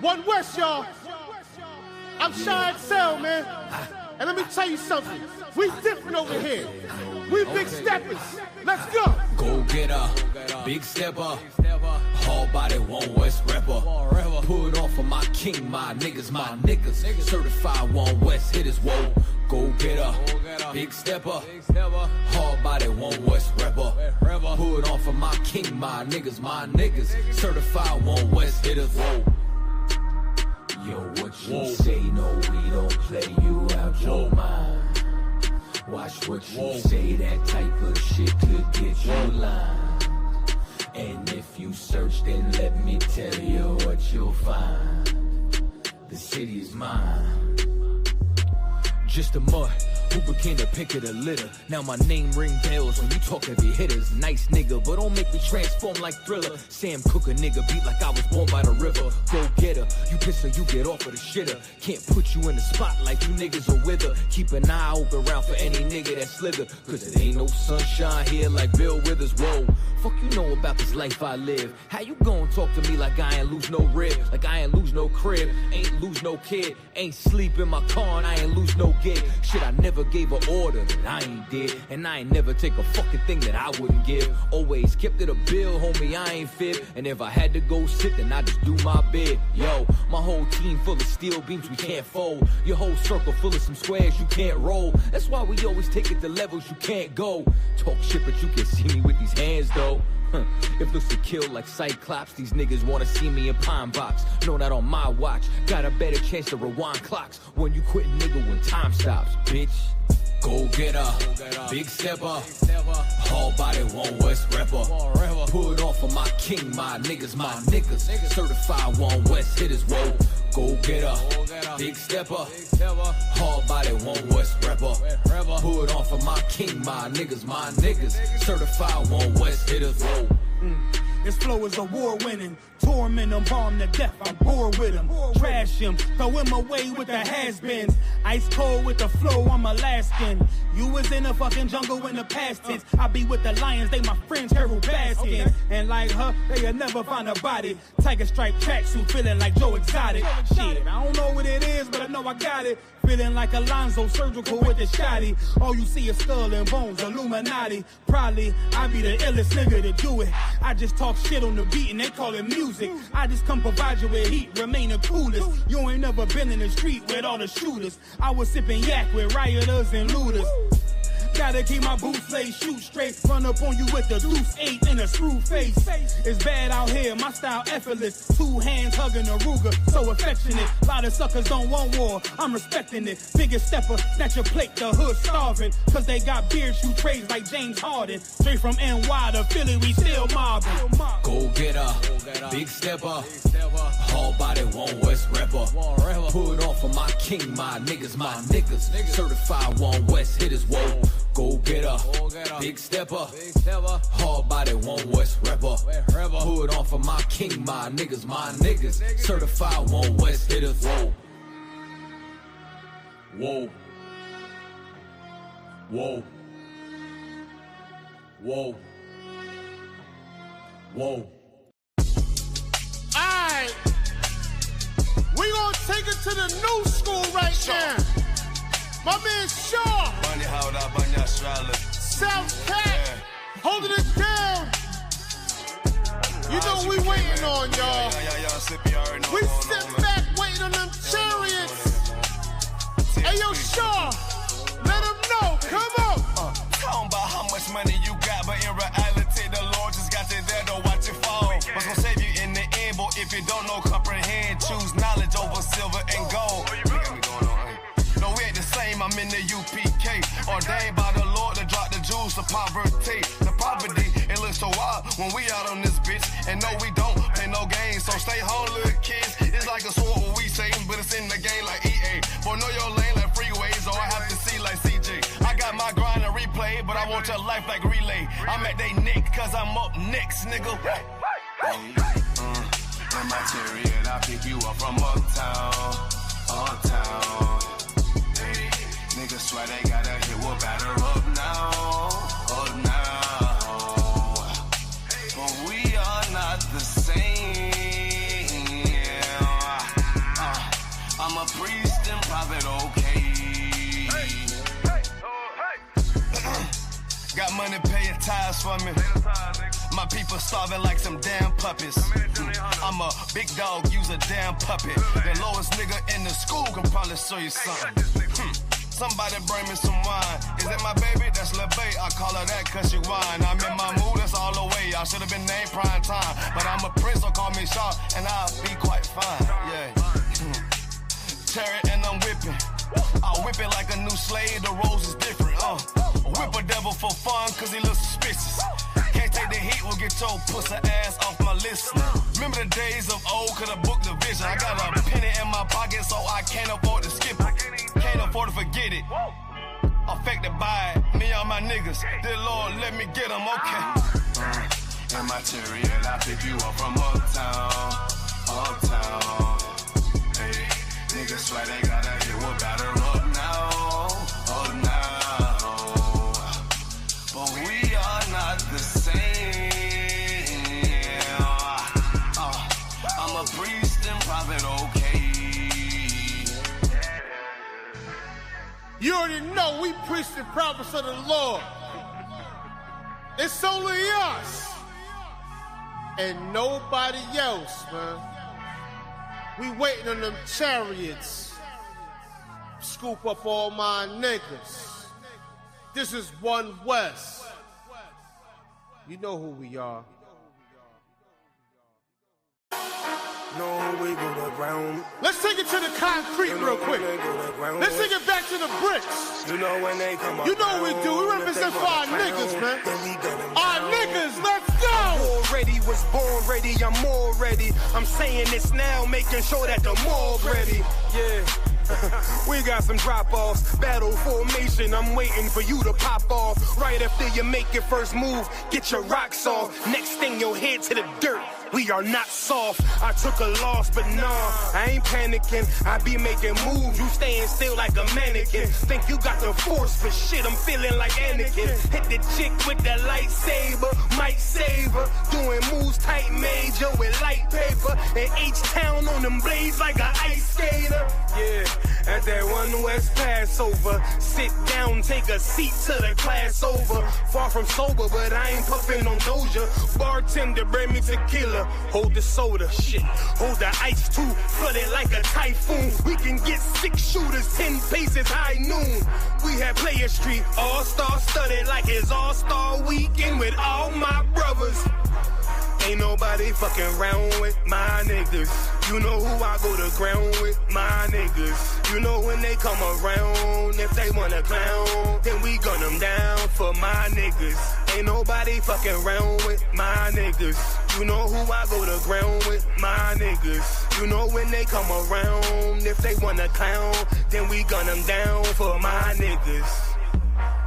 One West, y'all. I'm Shy XL, man. And let me tell you something. We different over here. We big steppers. Let's go. Go get a big stepper. Hard body, One West rapper. Put on for my king, my niggas. Certified One West hitters, whoa. Go get a big stepper. Hard body, One West rapper. Put on for my king, my niggas. Certified One West hitters, whoa. Yo, what you say? No, we don't play you out your mind. Watch what you say, that type of shit could get you lined. And if you search, then let me tell you what you'll find. The city is mine. Just a mud who became the pick of the litter. Now my name ring bells when you talk heavy hitters. Nice nigga, but don't make me transform like Thriller. Sam Cooke a nigga beat like I was born by the river. Go get her, you piss her, you get off of the shitter. Can't put you in the spotlight, you niggas are with her. Keep an eye open around for any nigga that slither. Cause it ain't no sunshine here like Bill Withers, whoa. Fuck you know about this life I live. How you gon' talk to me like I ain't lose no rib? Like I ain't lose no crib, ain't lose no kid. Ain't sleep in my car and I ain't lose no gig. Shit, I never gave an order that I ain't did. And I ain't never take a fucking thing that I wouldn't give. Always kept it a bill, homie, I ain't fib. And if I had to go sit, then I just do my bid. Yo, my whole team full of steel beams we can't fold. Your whole circle full of some squares you can't roll. That's why we always take it to levels you can't go. Talk shit, but you can see me with these hands though. If looks to kill like Cyclops, these niggas wanna see me in Pine Box. No, not on my watch. Got a better chance to rewind clocks when you quit, nigga, when time stops, bitch. Go get a big stepper. Hard body, One West rapper. Put on for my king, my niggas. Certified One West hitters, whoa. Go get a big stepper. Hard body, One West rapper. Put on for my king, my niggas. Certified One West hitters, whoa. This flow is award-winning. Torment him, bomb to death, I'm bored with him. Trash him, throw him away with the has-beens. Ice cold with the flow, I'm Alaskan. You was in the fucking jungle in the past tense. I be with the lions, they my friends, Carol Baskin. And like her, they'll never find a body. Tiger stripe tracksuit, feeling like Joe Exotic. Shit, I don't know what it is, but I know I got it. Feeling like Alonzo, surgical with the shotty. All you see is skull and bones, Illuminati. Probably, I be the illest nigga to do it. I just talk shit on the beat and they call it music. I just come provide you with heat, remain the coolest. You ain't never been in the street with all the shooters. I was sipping yak with rioters and looters. Gotta keep my boots laced, shoot straight. Run up on you with the deuce 8 in a screw face. It's bad out here, my style effortless. 2 hands hugging a Ruger, so affectionate. A lot of suckers don't want war, I'm respecting it. Biggest stepper, snatch your plate, the hood starving. Cause they got beard shoe trades like James Harden. Straight from NY to Philly, we still mobbing. Go get a big stepper. Hard body, One West rapper. Put on for my king, my niggas. Certified One West hitters, whoa. Go get a big stepper. Hard body, One West rapper. Put on for my king, my niggas. Certified One West hitters, whoa. Whoa. Whoa. Whoa. Whoa. Alright. We gonna take it to the new school right now. My man Shaw. South Cat. Holding it down. You know we waiting on y'all. We sit back waiting on them chariots. Hey yo Shaw. Let them know. Come on. Talking about how much money you got, but in reality the Lord just got you there to watch you fall. What's gonna save you in the end, boy, if you don't know, comprehend. Choose knowledge over silver and gold. No, we ain't the same, I'm in the UPK. Ordained by the Lord to drop the jewels to poverty. The poverty, it looks so wild when we out on this bitch. And no, we don't play no games, so stay home, little kids. It's like a sword when we say, but it's in the game like EA. Boy, know your lane like freeways, or I have to see like CJ. I got my grind and replay, but I want your life like relay. I'm at they neck, cause I'm up next, nigga. In my chariot, I pick you up from uptown. Niggas swear they gotta hit, we'll batter up now. But we are not the same. a priest and prophet, okay. Got money paying tithes for me. My people starving like some damn puppies. I'm a big dog, use a damn puppet. The lowest nigga in the school can probably show you something. Somebody bring me some wine. Is it my baby? That's Lil Bae. I call her that cause she whine. I'm in my mood, that's all the way. I should have been named prime time. But I'm a prince, so call me Shaw, and I'll be quite fine. Yeah. Terry and I'm whipping. I'll whip it like a new slave, the rose is different. Whip a devil for fun, cause he looks suspicious. Can't take the heat, we'll get your pussy ass off my list. Remember the days of old, could've booked the vision. I got a penny in my pocket, so I can't afford to skip it. Can't afford to forget it. Affected by it, me and my niggas. Dear Lord, let me get them, okay. In my chariot, I pick you up from uptown. Uptown. Hey, niggas swear they gotta hit what batter up now. Up now. But we are not the same. I'm a priest and prophet, okay. You already know we preach the prophets of the Lord. It's only us and nobody else, man. We waiting on them chariots. Scoop up all my niggas. This is One West. You know who we are. No, we go to ground. Let's take it to the concrete real quick. Let's take it back to the bricks. You know when they come up. You know what we do. We represent for our niggas, man. Our niggas, let's go. Already was born ready. I'm more ready. I'm saying this now, making sure that the more ready. Yeah. We got some drop-offs, battle formation, I'm waiting for you to pop off. Right after you make your first move, get your rocks off. Next thing, your head to the dirt. We are not soft. I took a loss, but nah, I ain't panicking. I be making moves, you staying still like a mannequin. Think you got the force, but shit, I'm feeling like Anakin. Hit the chick with the lightsaber, might save her. Doing moves tight major with light paper. And H-Town on them blades like an ice skater. Yeah, at that One West Passover. Sit down, take a seat to the class over. Far from sober, but I ain't puffing on Doja. Bartender, bring me tequila. Hold the soda, shit. Hold the ice too, flood it like a typhoon. We can get 6 shooters, 10 paces, high noon. We have Player Street, all-star studded like it's all-star weekend with all my brothers. Ain't nobody fucking around with my niggas. You know who I go to ground with, my niggas. You know when they come around, if they wanna clown, then we gun them down for my niggas. Ain't nobody fucking around with my niggas. You know who I go to ground with, my niggas. You know when they come around, if they wanna clown, then we gun them down for my niggas.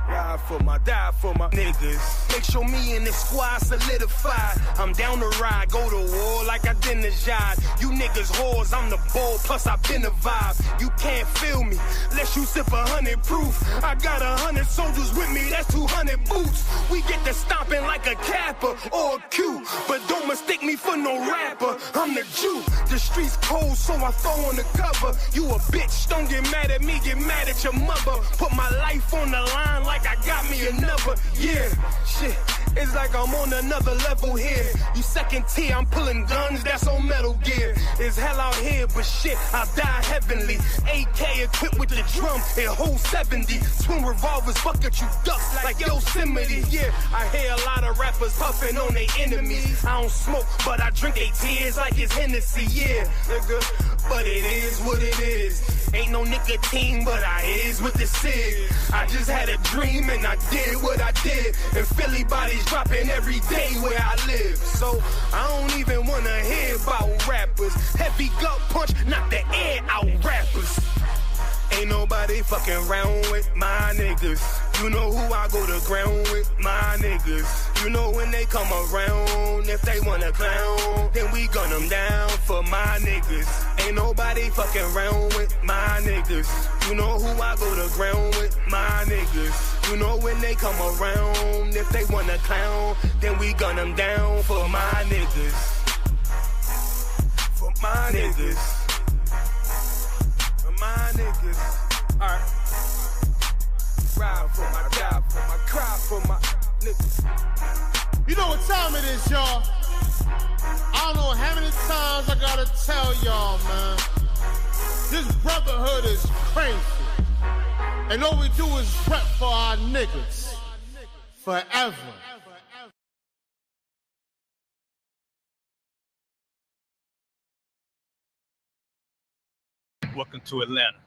Ride for my, die for my niggas. Make sure me and the squad solidified. I'm down to ride, go to war like I did the job. You niggas whores, I'm the ball, plus I been a vibe. You can't feel me, unless you sip 100 proof. I got 100 soldiers with me, that's 200 boots. We get to stomping like a Kappa or a Q. But don't mistake me for no rapper, I'm the Jew. The streets cold, so I throw on the cover. You a bitch, don't get mad at me, get mad at your mother. Put my life on the line like I got me another, yeah, shit. It's like I'm on another level here. You second tier, I'm pulling guns, that's on Metal Gear. It's hell out here, but shit, I die heavenly. AK equipped with the drum, it holds 70. Twin revolvers, bucket you ducks like Yosemite. Yeah, I hear a lot of rappers puffing on their enemies. I don't smoke, but I drink they tears like it's Hennessy. Yeah, nigga, but it is what it is. Ain't no nicotine, but I is with the cig. I just had a dream and I did what I did. And Philly bodies dropping every day where I live. So I don't even wanna hear about rappers. Heavy gut punch, knock the air out rappers. Ain't nobody fucking around with my niggas. You know who I go to ground with, my niggas. You know when they come around, if they wanna clown, then we gun them down for my niggas. Ain't nobody fucking around with my niggas. You know who I go to ground with, my niggas. You know when they come around, if they wanna clown, then we gun them down for my niggas. For my niggas. niggas. Alright. Ride for my, die for my, cry for my niggas. You know what time it is, y'all. I don't know how many times I gotta tell y'all, man. This brotherhood is crazy. And all we do is rep for our niggas. Forever. Welcome to Atlanta.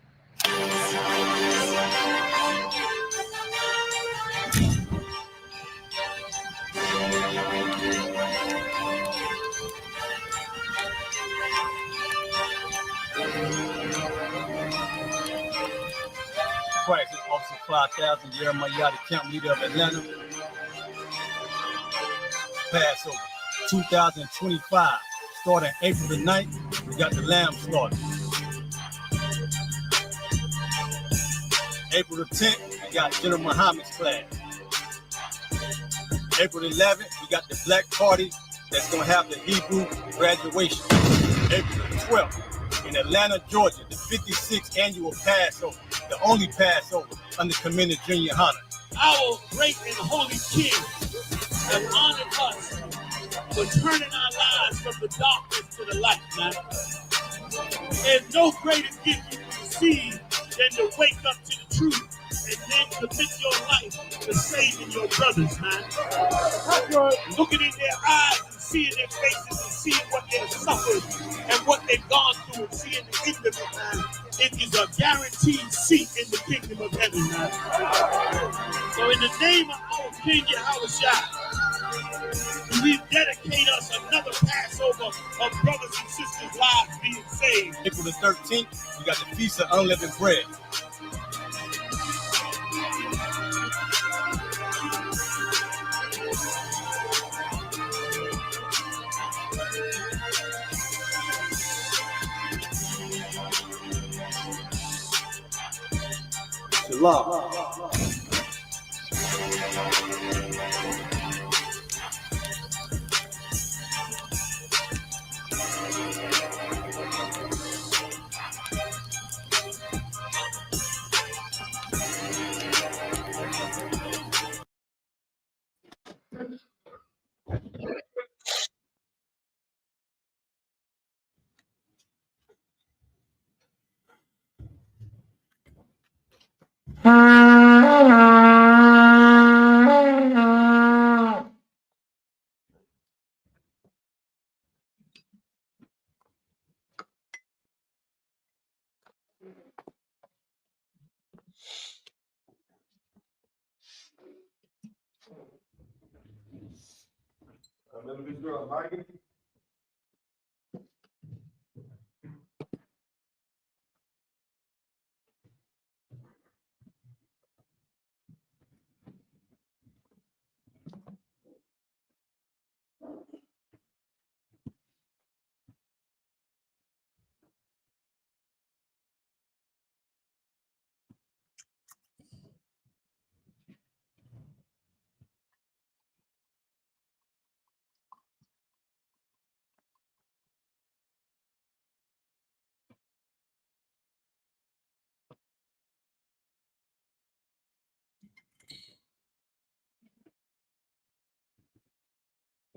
Practice Officer 5000, Jeremiah, the camp leader of Atlanta. Passover 2025, starting April the 9th, we got the lamb slaughter. April the 10th, we got General Muhammad's class. April the 11th, we got the Black Party that's going to have the Hebrew graduation. April the 12th, in Atlanta, Georgia, the 56th annual Passover, the only Passover under Commander Junior Hunter. Our great and holy King have honored us for turning our lives from the darkness to the light, man. There's no greater gift you can receive than to wake up to the truth and then commit your life to saving your brothers, man. Looking in their eyes and seeing their faces and seeing what they've suffered and what they've gone through and seeing the end of it, man. It is a guaranteed seat in the kingdom of heaven, man. So in the name of our King Yahushua, we dedicate us another Passover of brothers and sisters' lives being saved. April the 13th, we got the Feast of Unleavened Bread. Shalom.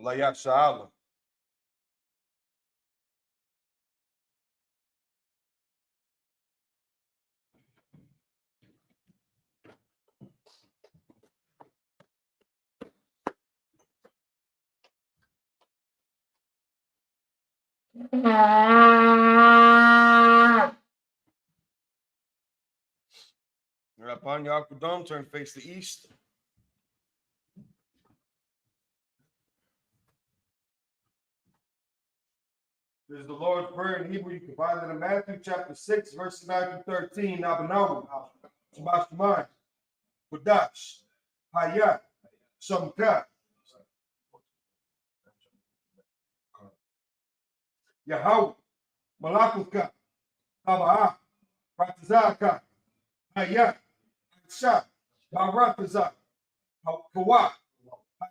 Layak Sha'ala. Upon Yakudam, turn face to east. This is the Lord's Prayer in Hebrew. You can find it in Matthew chapter 6, verse Matthew 13. Nabanawu, Shabashmai, Kudash, Hayat, Shamkat, Yahweh, Malakuka, Taba'a, Ratazaka, Hayat, Aisha, Barataza, Kawa,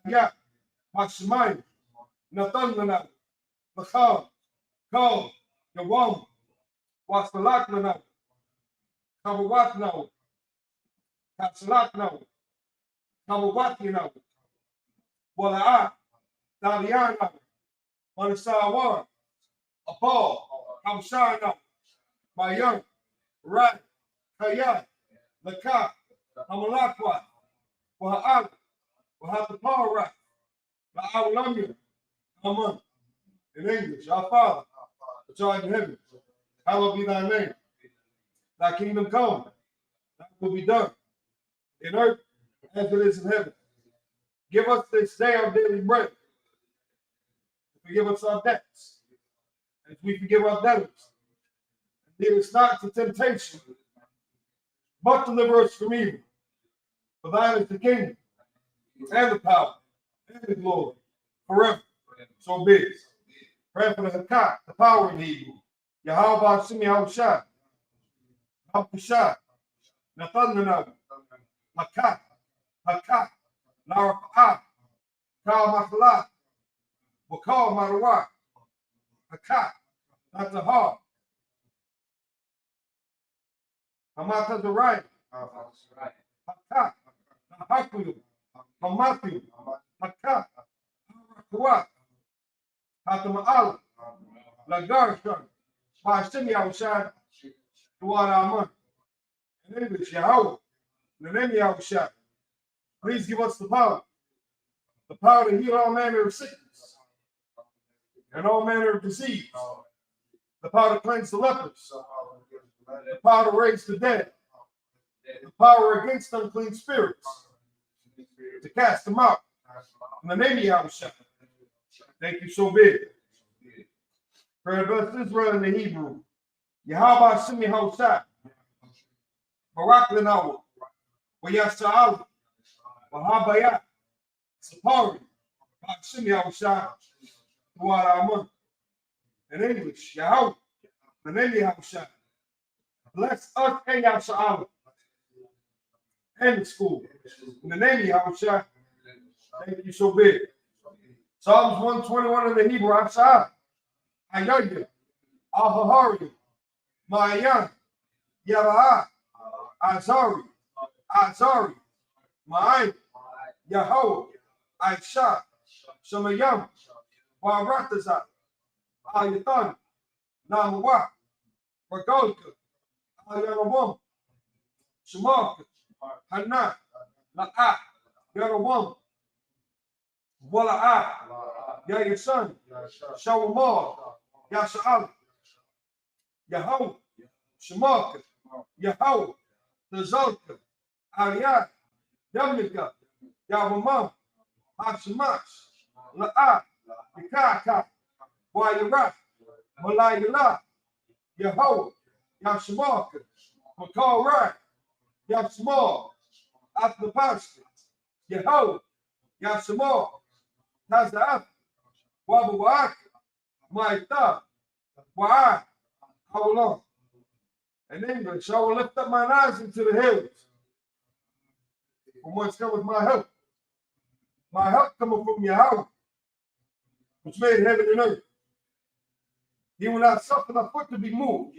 Hayat, Hashmai, Nathanael, Lakal, Kal, Yawam, Wasalakana, Kawawat now. Katsalat now. Kawawati now. Wala'a. Dalian now. Manasawan. Abal. Kamsha now. Mayang. Rat. Kayat. Laka. Amalakwa. Waha'al. Wahatapara. La'awlamya. Aman. In English, our Father, which art in heaven, hallowed be thy name. Thy kingdom come, thy will be done in earth as it is in heaven. Give us this day our daily bread. Forgive us our debts, as we forgive our debtors. Lead us not to temptation, but deliver us from evil. For thine is the kingdom, and the power, and the glory, forever. So be it. Pray for the Hakat, the power in Hebrew. Yahweh Shimi Haushah. Haushah. Nathan Nanaw. Hakat. Hakat. Narafa'ah. Kal Makhalat. Wakal Marawah. Hakat. Natahar. Hamata Zarai. Hakat. Nahakuyu. Hamatu. Hakat. Harakawat. Hatama'al, Lagarshan, Bashimi Aushan, Tuaraman. In English, Yahweh, in the name of Yahushua. Please give us the power to heal all manner of sickness and all manner of disease, the power to cleanse the lepers, the power to raise the dead, the power against unclean spirits, to cast them out. In the name of Yahushua. Thank you so big. Pray bless Israel in the Hebrew. Yahweh Shimi Hosai. Barak Lenawa. Wayasha'al. Wahabayat. Sapari. Shimi Hosai. Tuaraman. In English, Yahweh. The name of Hosai. Bless us and Yasha'al. And the school. In the name of Hosai. Thank you so big. Psalms 121 in the Hebrew, Asha'ah, Ayaya, Ahahari, Ma'ayan, Yala'ah, Azari, Ma'ay, Yahweh, Aisha, Shamayam, Waratazah, Ayatan, Nahua, Ragalka, Ayarabam, Shemaka, Hannah, La'ah, Yarabam, Wala'ah, Ya your son, Shawamar, Yasha'al, Yahweh, Shemaka, Yahweh, Tazalka, Ariyah, Yamika, Yawamam, Hashemash, La'ah, Yakaka, Wayarah, Malayala, Yahweh, Yashemaka, Makal Rai, Yashemar, Athlapashka, Yahweh, Yashemar, Taza'af, Wabawak, Maita, Wa'a, Hawallah. In English, I will lift up mine eyes into the hills. From whence cometh my help? My help cometh from Yahweh, which made heaven and earth. He will not suffer thy foot to be moved.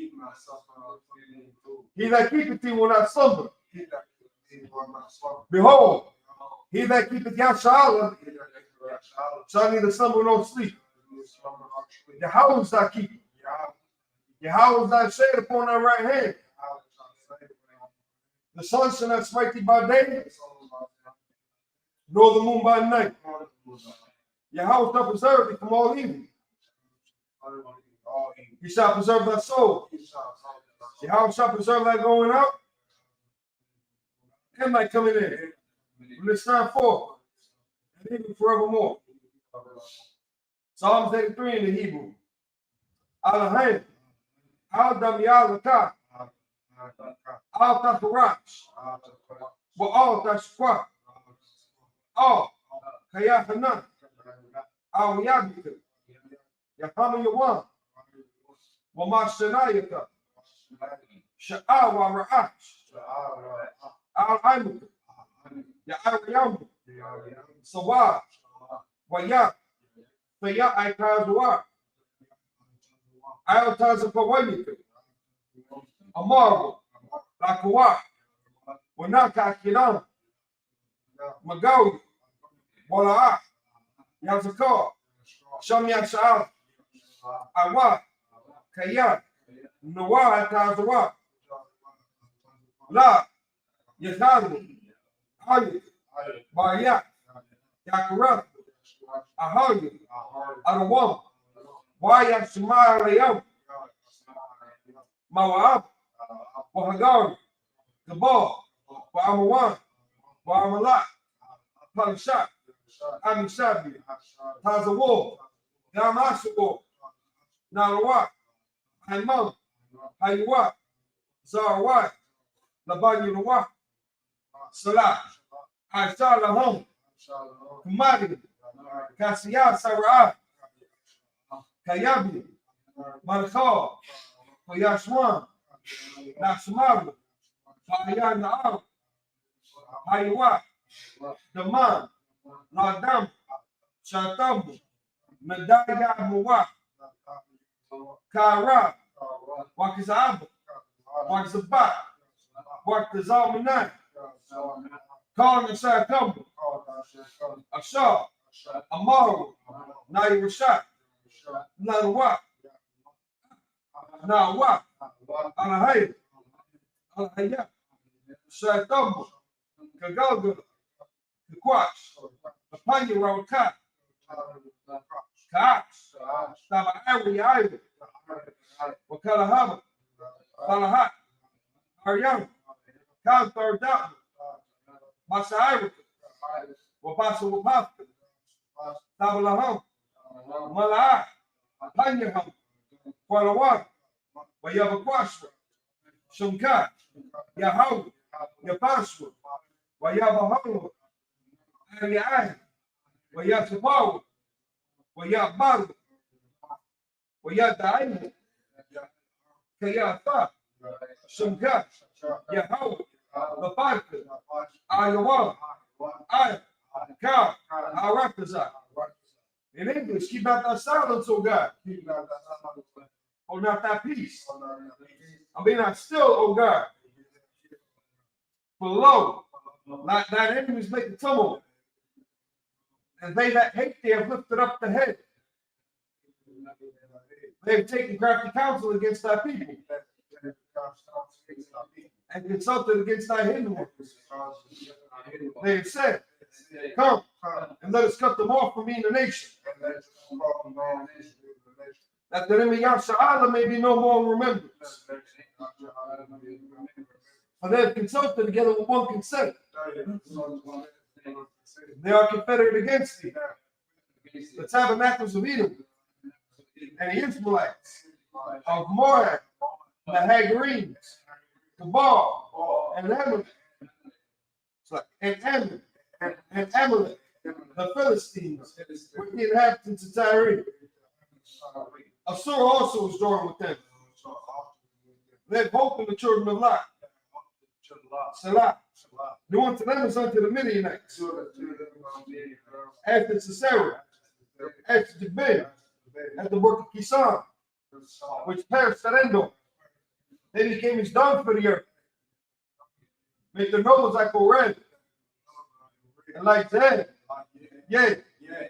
He that keepeth thee will not slumber. Behold, he that keepeth Yasha'al shall neither slumber nor sleep. Yahweh is thy keeper. Yahweh is thy shade upon thy right hand. The sun shall not smite thee by day, nor the moon by night. Yahweh shall preserve thee from all evil. He shall preserve thy soul. Yahweh shall preserve thy going out and thy coming in from this time forth and even forevermore. Psalms 83 in the Hebrew. Alahain, Al-Dam Yalaka, Al-Tafarach, Al-Tashqua, Al-Kayahanan, Al-Yabika, Yakama Yawan, Wamashanayaka, Sha'awa Ra'ach, Al-Aimaka, Ya'ariyam, Sawa, Waya, Faya Aikazwa, Al-Tazapawayika, Amarva, Akawa, Wanaka Kidan, Magawi, Wala'a, Yazaka, Shamya Sha'ab, Awa, Kayan, Nawa Tazawa, La, Yazaru, Hayat, Bayak, Yakarat, Ahayat, Arawam, Wayak Shemalayam, Mawab, Wahagari, Gabal, Wa'amawan, Wa'amala, Palishat, Amishabi, Tazawo, Yamashawo, Nalawat, Haimam, Hayuat, Zarawat, Labayunawat, Salah, Aishalahum, Kumadi, Kasiyah Sara'at, Kayabi, Malkhal, Yashwan, Nashmaru, Hayan Na'ar, Hayuat, Daman, Ladam, Shatabu, Medaya Muwat, Kara, Wakizab, Wakizabat, Wakizalmanat, Khan and Shatabu, Ashar, Amaru, Nairashat, Narawat, Nawat, Alahayat, Alahayat, Shatabu, Kagalga, Kaquash, Apanya Rawakat, Kax, Taba Ari Ivy, Wakalahaba, Kalahat, Aryam, Kalthar Dab, Masa Irica, Wapasa Wapaka, Tabalaham, Malaa, Panyaham, Kualawan, Wayabakwashwa, Shumkat, Yahaw, Yapashwa, Wayabahawa, Ariai, Wayatapawa, Wayabaru, Wayataini, Kayata, Shumkat, Yahaw, Lapaka, Ayawa, Ay, Ka, Arakazak. In English, keep out that silence, oh God. Oh, not that peace. I mean, not still, oh God. For lo, like that enemies make a tumult, and they that hate thee have lifted up the head. They have taken crafty counsel against thy people, and consulted against thy hidden ones. They have said, come, and let us cut them off from being a nation, that the name of Yahshua may be no more remembered. For they have consulted together with one consent. They are confederate against thee, the tabernacles of Edom, and the Ishmaelites, of Moab, the Hagarenes, Cabal, and Amalek, and Amalek, the Philistines, with the inhabitants of Tyre. Assur also was joined with them. They had hope in the children of Lot. Salah. Do unto them as unto the Midianites. After Sisera, after Jabin, at the work of Kisan, which perished at Endor. They became as dung for the earth. Make their nose like Oreb, and like Zed, yea,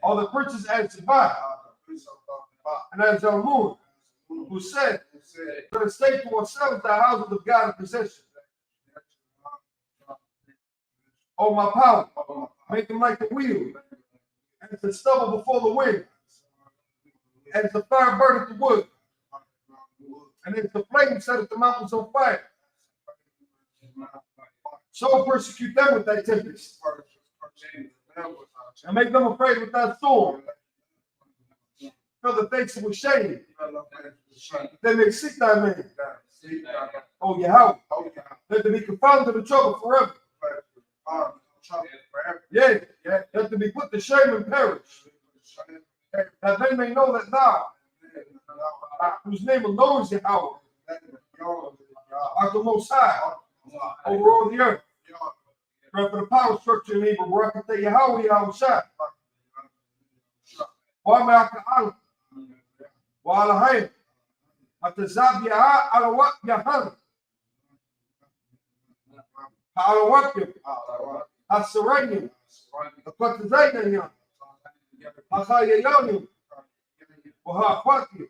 all the princes at Sabbath, and as Zalmun, who said, let us take to ourselves the houses of God in possession. Oh, my power, make them like the wheel, as the stubble before the wind, as the fire burneth the wood, and as the flame setteth the mountains on fire. So persecute them with thy tempest, and make them afraid with thy storm. Fill the face with shame, they may seek thy name. Oh, Yahweh, let them be confounded in trouble forever. Yeah, let them be put to shame and perish, that they may know that thou, whose name alone is Yahweh, art the Most High over all the earth. Pray for the power structure in Hebrew, where I can say Yahweh, Yahweh Shai. Why may I call while I have at the Zabia Alawat Yahan Halawakim, Hasarayim, Akwatazayim, Hasayayonim, Wahakwakim,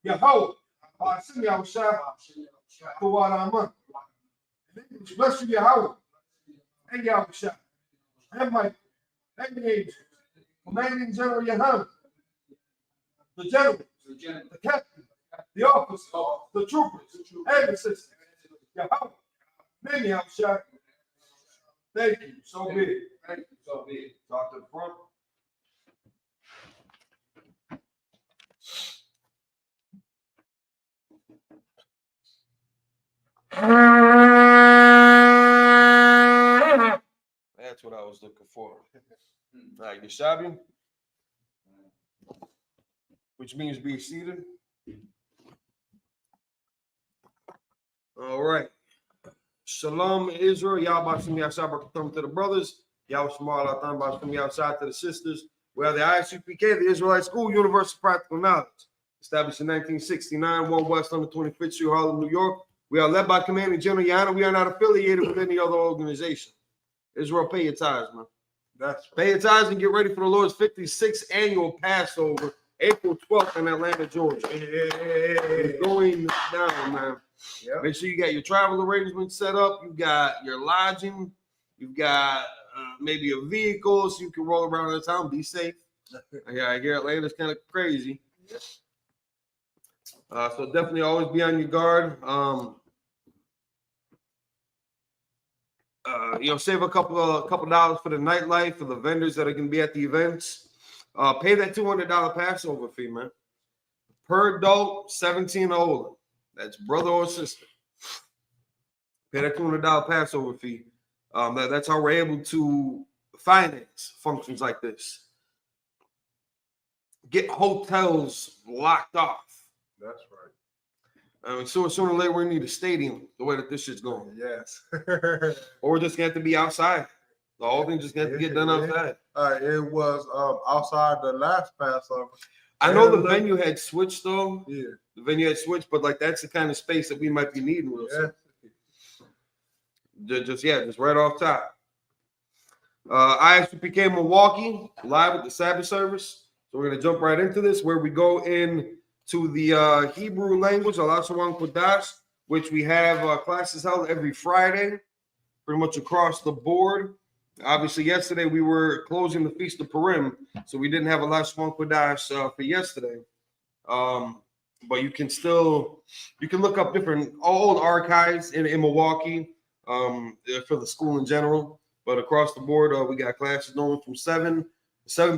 Yahweh, Hasim Yahushua, Kawaraman. Bless you, Yahweh, and Yahushua, and Michael, and the angels, commanding General Yahweh, the general, the captain, the officers, the troopers, and the sisters. Yahweh, many Yahushua. Thank you, so big. Thank you, so big. Talk to the front. That's what I was looking for. All right, Yeshabi, which means be seated. All right. Shalom, Israel. Y'all about to me outside to the brothers. Y'all small out there about to me outside to the sisters. We are the Isupk, the Israelite School, Universal Practical Knowledge. Established in 1969, 1 West on the 25th Street, Harlem, New York. We are led by Commanding General Yana. We are not affiliated with any other organization. Israel, pay your tithes, man. Pay your tithes and get ready for the Lord's 56th annual Passover, April 12th in Atlanta, Georgia. It's going down, man. Yep. Make sure you got your travel arrangements set up. You got your lodging. You've got maybe a vehicle so you can roll around the town. Be safe. Yeah, I hear Atlanta's kind of crazy. So definitely always be on your guard. Save a couple dollars for the nightlife, for the vendors that are going to be at the events. Pay that $200 Passover fee, man. Per adult, 17 or older. That's brother or sister. Pay that $200 Passover fee. That's how we're able to finance functions like this. Get hotels locked off. That's right. Sooner or later, we need a stadium the way that this shit's going. Yes. Or we're just going to have to be outside. The whole thing just got to get done outside. It was outside the last Passover. I know the venue had switched, though. Yeah. The venue had switched, but, that's the kind of space that we might be needing real soon. Just right off top. Isupk Milwaukee, live with the Sabbath service. So we're going to jump right into this, where we go in to the Hebrew language, Alashawan Kodash, which we have classes held every Friday, pretty much across the board. Obviously, yesterday we were closing the Feast of Purim, so we didn't have Alashawan Kodash for yesterday. But you can look up different old archives in Milwaukee for the school in general. But across the board, we got classes going from 7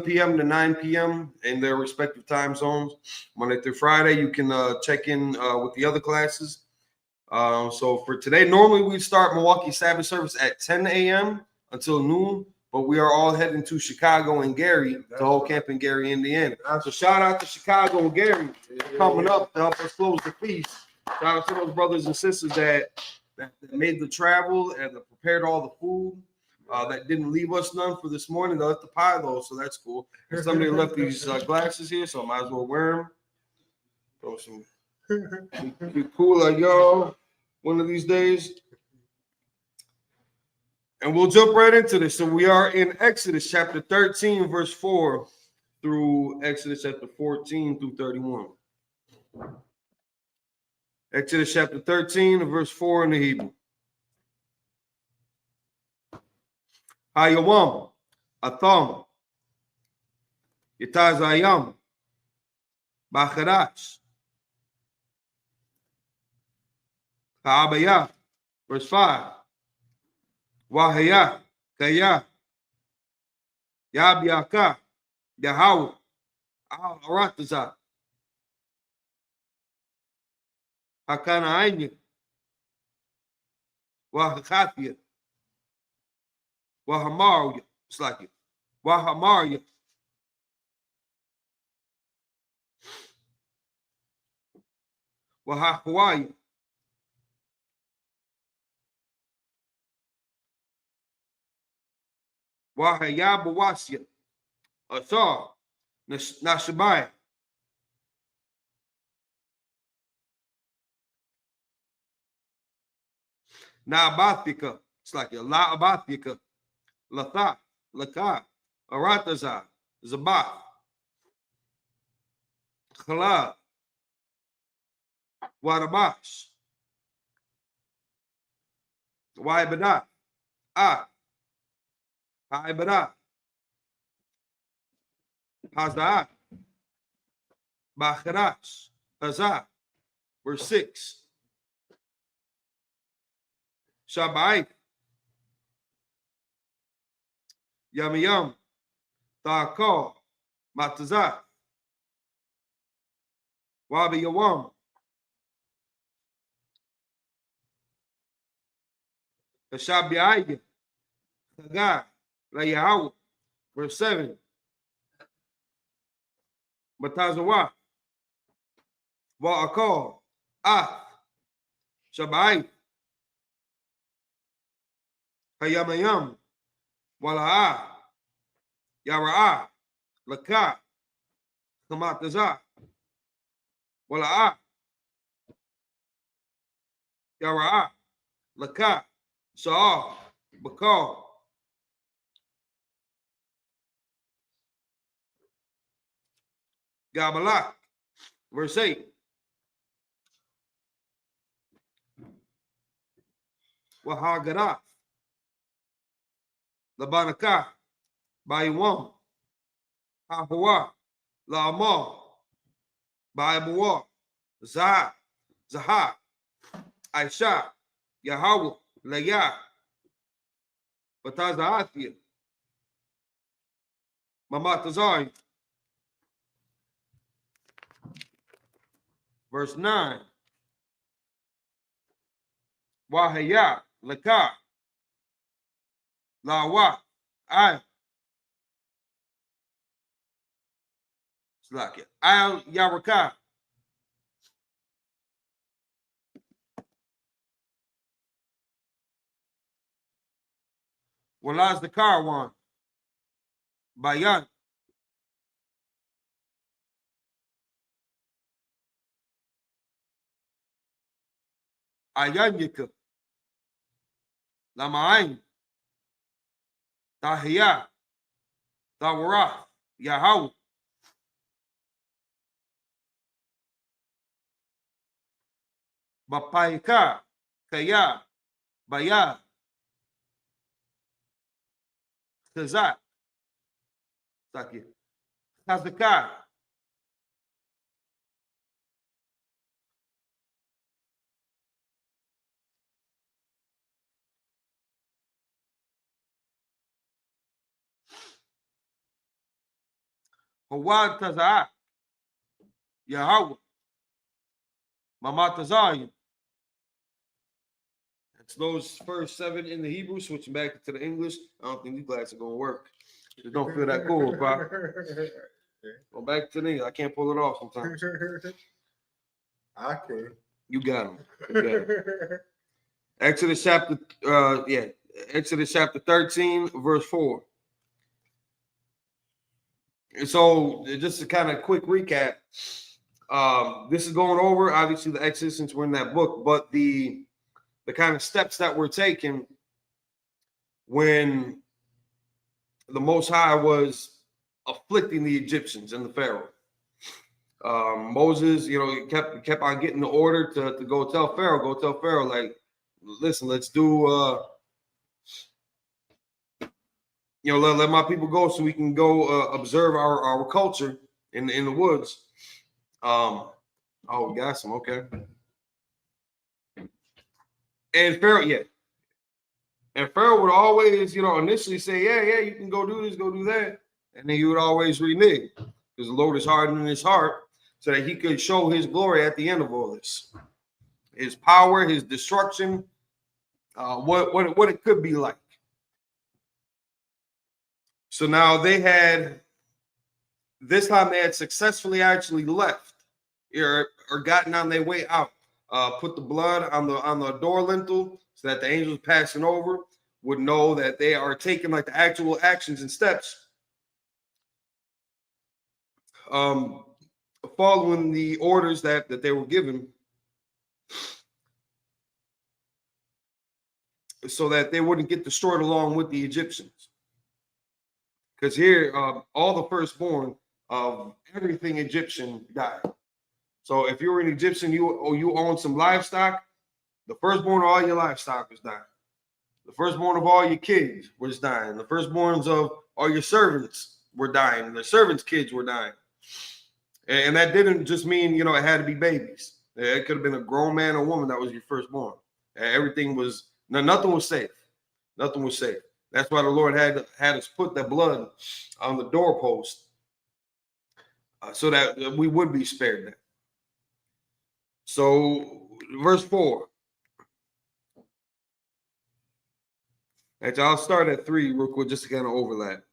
p.m. to 9 p.m. in their respective time zones. Monday through Friday, you can check in with the other classes. So for today, normally we start Milwaukee Sabbath service at 10 a.m. until noon, but we are all heading to Chicago and Gary to hold camp in Gary, Indiana. So shout out to Chicago and Gary coming up to help us close the feast. Shout out to those brothers and sisters that made the travel and that prepared all the food. That didn't leave us none for this morning. They left the pie though, so that's cool. And somebody left these glasses here, so I might as well wear them. Throw some be cool like y'all one of these days. And we'll jump right into this. So we are in Exodus chapter 13, verse 4 through Exodus chapter 14 through 31. Exodus chapter 13, verse 4 in the Hebrew. Hayawam, Atham, Yitazayam, Bacharash, Ha'abayah, verse 5. Wahaya, Kaya, Yabiaka, Yahaw, Arataza, Hakana Anya, Wahakafia, Wahamaria, it's like it. Wahamaria. Wahahawaya. Wahayabawasya. Athar. Nashabaya. Nabathika. It's like La Abathika, Latha, Laka, Arataza, Zabath, Khala, Wadabash, Waibada, Haibada, Hazaa, Bacharash, Hazah. Verse 6. Shabai, Yamiyam, Ta'akal, Matazah, Wabi Yawam, Hashabiaya, Hagar, Layahu. Verse 7. Matazawa, Wa'akal, Shabai, Hayamayam, Wala'a, Yara'a, Laka, Kamataza, Wala'a, Yara'a, Laka, Sa'a, Bakal, Gabalak. Verse 8. Wahagara, Labanaka, Bayawam, Hahawa, La'amal, Bayabawa, Zaha, Aisha, Yahweh, Laya, Batazaathia, Mamatazai. Verse 9. Wahaya, Laka, Lawa, Slakia, Al Yaraka, Walaz the Karwan, Bayan, Ayanyika, Lamain, Tahiyah, Tawara, Yahweh, Bapaika, Kaya, Baya, Kazak, Saki, Kazaka, Hawad Tazak, Yahweh, Mamatazayim. That's those first 7 in the Hebrew, switching back to the English. I don't think these glasses are going to work. Just don't feel that cool, pop. Go back to the English. I can't pull it off sometimes. I can. You got them. Exodus chapter, Exodus chapter 13, verse 4. And so, just a kind of quick recap. This is going over, obviously, the Exodus since we're in that book, but the kind of steps that were taken when the Most High was afflicting the Egyptians and the Pharaoh. Moses, kept on getting the order to go tell Pharaoh, like, listen, let's do, let my people go so we can go observe our culture in the woods. We got some, okay. And Pharaoh, And Pharaoh would always, initially say, yeah, you can go do this, go do that. And then he would always renege because the Lord is hardening his heart so that he could show his glory at the end of all this. His power, his destruction, what it could be like. So now this time they had successfully actually left or gotten on their way out. Put the blood on the door lintel so that the angels passing over would know that they are taking like the actual actions and steps, following the orders that they were given. so that they wouldn't get destroyed along with the Egyptians. Because here, all the firstborn of everything Egyptian died. So if you were an Egyptian, you own some livestock, the firstborn of all your livestock was dying. The firstborn of all your kids was dying. The firstborns of all your servants were dying. The servants' kids were dying. And that didn't just mean, it had to be babies. It could have been a grown man or woman that was your firstborn. Everything was, nothing was safe. Nothing was safe. That's why the Lord had us put that blood on the doorpost so that we would be spared that. So, verse 4. Actually, I'll start at 3 real quick just to kind of overlap.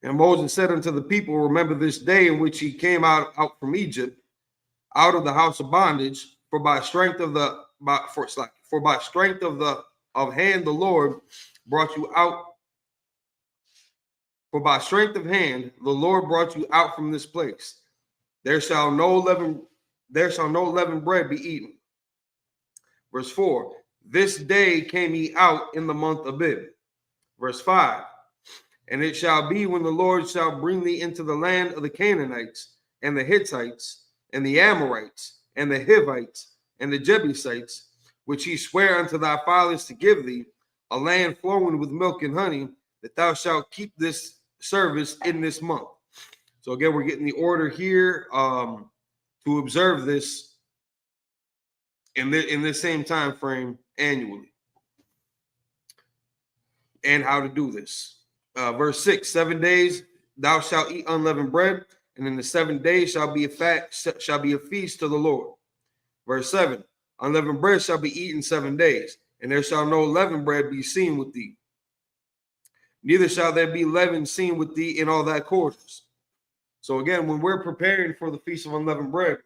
And Moses said unto the people, remember this day in which he came out from Egypt, out of the house of bondage, for by strength of hand the Lord brought you out. For by strength of hand the Lord brought you out from this place. There shall no leavened bread be eaten. Verse 4. This day came ye out in the month of Abib. Verse 5. And it shall be when the Lord shall bring thee into the land of the Canaanites and the Hittites and the Amorites and the Hivites and the Jebusites, which he sware unto thy fathers to give thee, a land flowing with milk and honey, that thou shalt keep this service in this month. So again, we're getting the order here to observe this in this same time frame annually, and how to do this. Verse 6, 7 days thou shalt eat unleavened bread, and in the 7 days shall be a feast to the Lord. Verse 7, unleavened bread shall be eaten 7 days, and there shall no leavened bread be seen with thee. Neither shall there be leaven seen with thee in all thy quarters. So again, when we're preparing for the Feast of Unleavened Bread,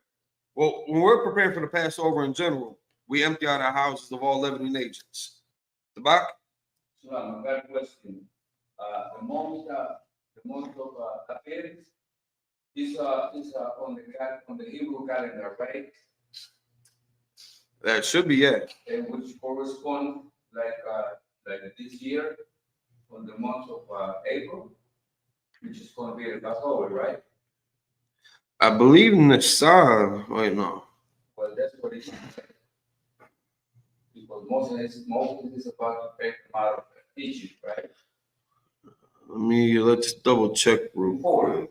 well, when we're preparing for the Passover in general, we empty out our houses of all leavening agents. Sabbath? So, I got a question. The month of Abib is on the Hebrew calendar, right? That should be, yeah. And which correspond like this year on the month of April, which is going to be the Passover, right? I believe in the Psalm. Wait, no. Well, that's what it is. Because Moses is about to take them out of Egypt, right? Let's double check real quick.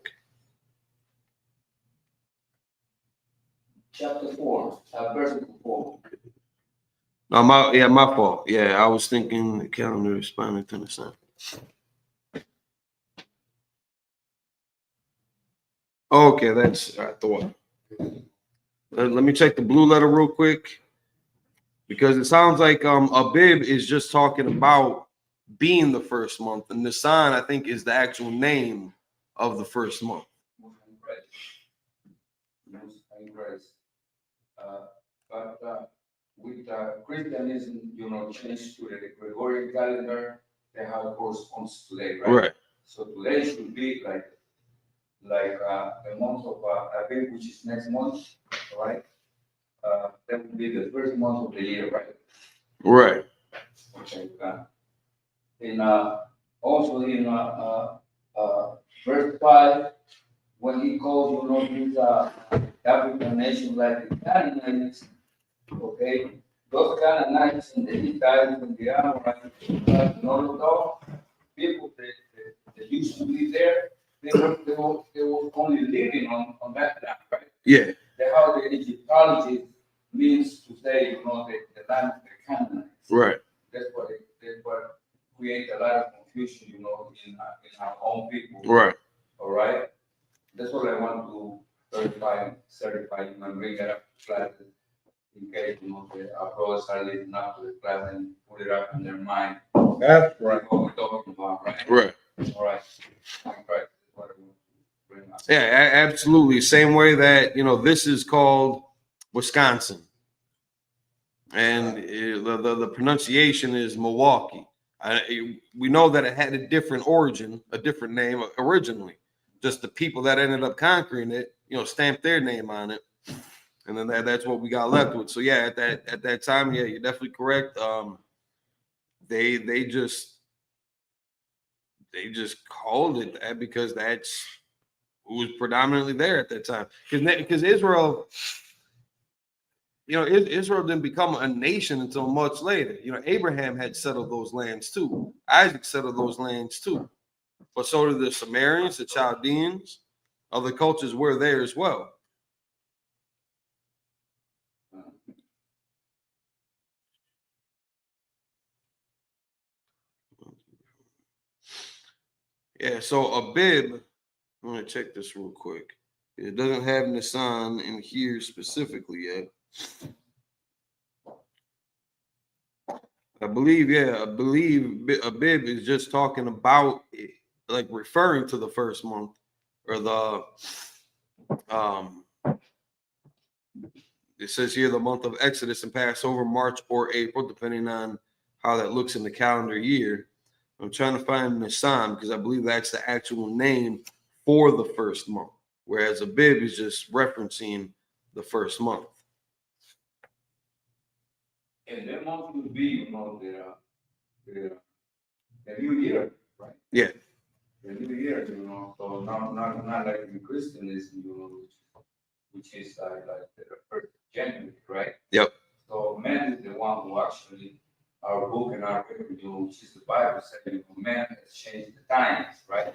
Chapter 4, verse 4. No, my fault. Yeah, I was thinking the calendar responding to the sun. Okay, that's I thought. Let me check the blue letter real quick, because it sounds like Abib is just talking about being the first month, and Nisan, I think, is the actual name of the first month. But with Christianism, changed to the Gregorian calendar, they have corresponds today, right? Right. So today should be like the month of Abib, which is next month, right? That would be the first month of the year, right? Right. Okay. And also in verse 5, when he calls, these African nations like the Canaanites, okay, those Canaanites and the Hittites and the Amorites, those people that used to be there, they were only living on that land, right? Yeah. That's how the Egyptology means to say, the land of the Canaanites. Right. That's what create a lot of confusion, in our own people. Right. All right. That's what I want to certify, and bring it up to classes in case our brothers are listening up to the class and put it up in their mind. That's right. What we're talking about, right? Right. All right. I'm right. That's what I want to bring up. Yeah, absolutely. Same way that this is called Wisconsin, and the pronunciation is Milwaukee. We know that it had a different origin, a different name originally. Just the people that ended up conquering it, stamped their name on it, And then that's what we got left with. So yeah, at that time, yeah, you're definitely correct. They just called it that because that's who was predominantly there at that time. Because Israel, Israel didn't become a nation until much later. Abraham had settled those lands too. Isaac settled those lands too. But so did the Sumerians, the Chaldeans, other cultures were there as well. Yeah, so Abib, I'm going to check this real quick. It doesn't have Nisan in here specifically yet. I believe Abib is just talking about it, like referring to the first month or the it says here the month of Exodus and Passover, March or April, depending on how that looks in the calendar year. I'm trying to find Nisan because I believe that's the actual name for the first month, whereas Abib is just referencing the first month. And that month would be, the New Year, right? Yeah. The New Year, so not like in Christianism, which is like the 1st of January, right? Yep. So man is the one who actually, our book and our record, which is the Bible, saying man has changed the times, right?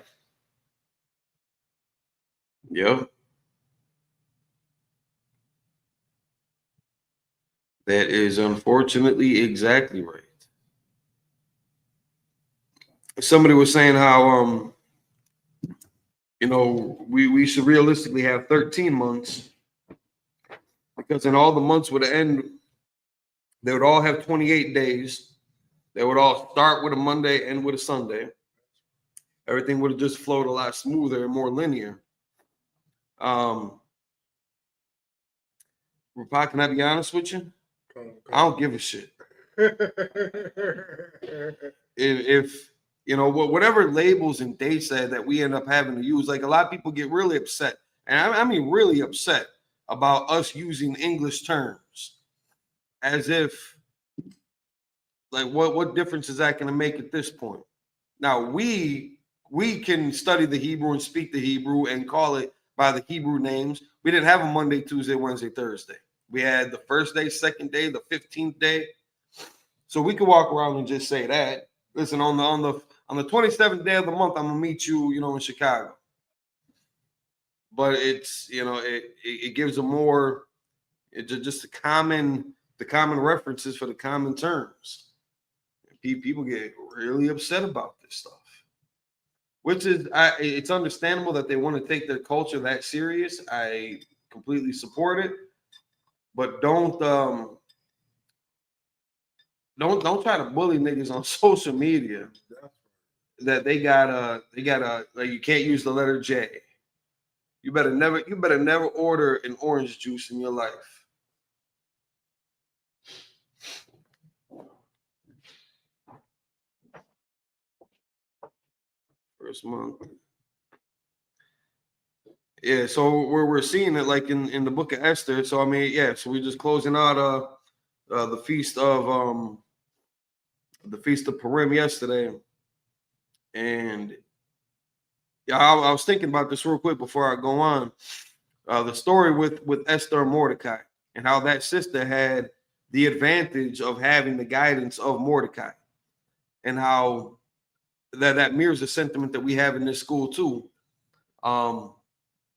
Yep. That is unfortunately exactly right. Somebody was saying how we should realistically have 13 months because in all the months would end, they would all have 28 days. They would all start with a Monday, end with a Sunday. Everything would have just flowed a lot smoother and more linear. Rapak, can I be honest with you? I don't give a shit. if whatever labels and dates that we end up having to use, like a lot of people get really upset, and I mean really upset about us using English terms as if like what difference is that going to make at this point? Now we can study the Hebrew and speak the Hebrew and call it by the Hebrew names. We didn't have a Monday, Tuesday, Wednesday, Thursday. We had the first day, second day, the 15th day. So we could walk around and just say that. Listen, on the 27th day of the month, I'm gonna meet you, in Chicago. But it's it gives a more just the common references for the common terms. People get really upset about this stuff, which is it's understandable that they want to take their culture that serious. I completely support it, but don't try to bully niggas on social media that they gotta like you can't use the letter J. You better never order an orange juice in your life. First month. Yeah, so we're seeing it like in the book of Esther. So I mean, yeah, so we're just closing out the feast of Purim yesterday. And yeah, I was thinking about this real quick before I go on. The story with Esther and Mordecai and how that sister had the advantage of having the guidance of Mordecai, and how that mirrors the sentiment that we have in this school too.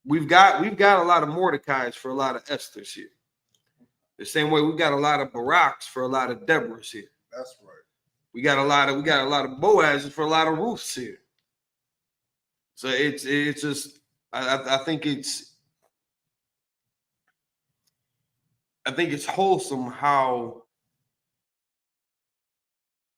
We've got a lot of Mordecais for a lot of Esthers here. The same way we got a lot of Baraks for a lot of Deborahs here. That's right. We got a lot of Boazes for a lot of Ruths here. So it's just I think it's wholesome how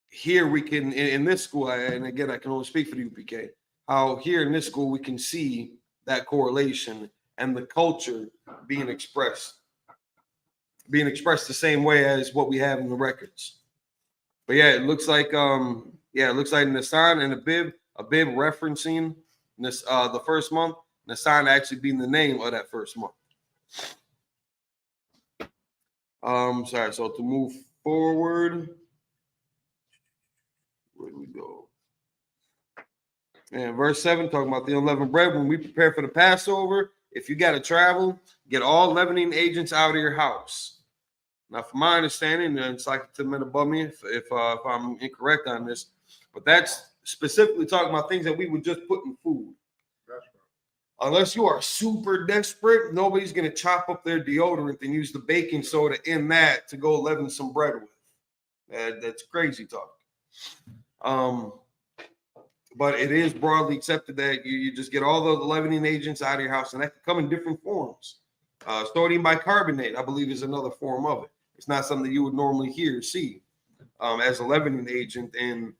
here we can in this school, and again I can only speak for the UPK, how here in this school we can see that correlation and the culture being expressed the same way as what we have in the records. But yeah, it looks like Nisan and Abib referencing this the first month, Nisan actually being the name of that first month. Sorry. So to move forward, where do we go? And verse 7, talking about the unleavened bread. When we prepare for the Passover, if you got to travel, get all leavening agents out of your house. Now, from my understanding, and it's like 10 minutes above me if I'm incorrect on this, but that's specifically talking about things that we would just put in food. That's right. Unless you are super desperate, nobody's going to chop up their deodorant and use the baking soda in that to go leaven some bread with. That's crazy talk. But it is broadly accepted that you just get all the leavening agents out of your house, and that can come in different forms. Sodium bicarbonate, I believe, is another form of it. It's not something you would normally see as a leavening agent in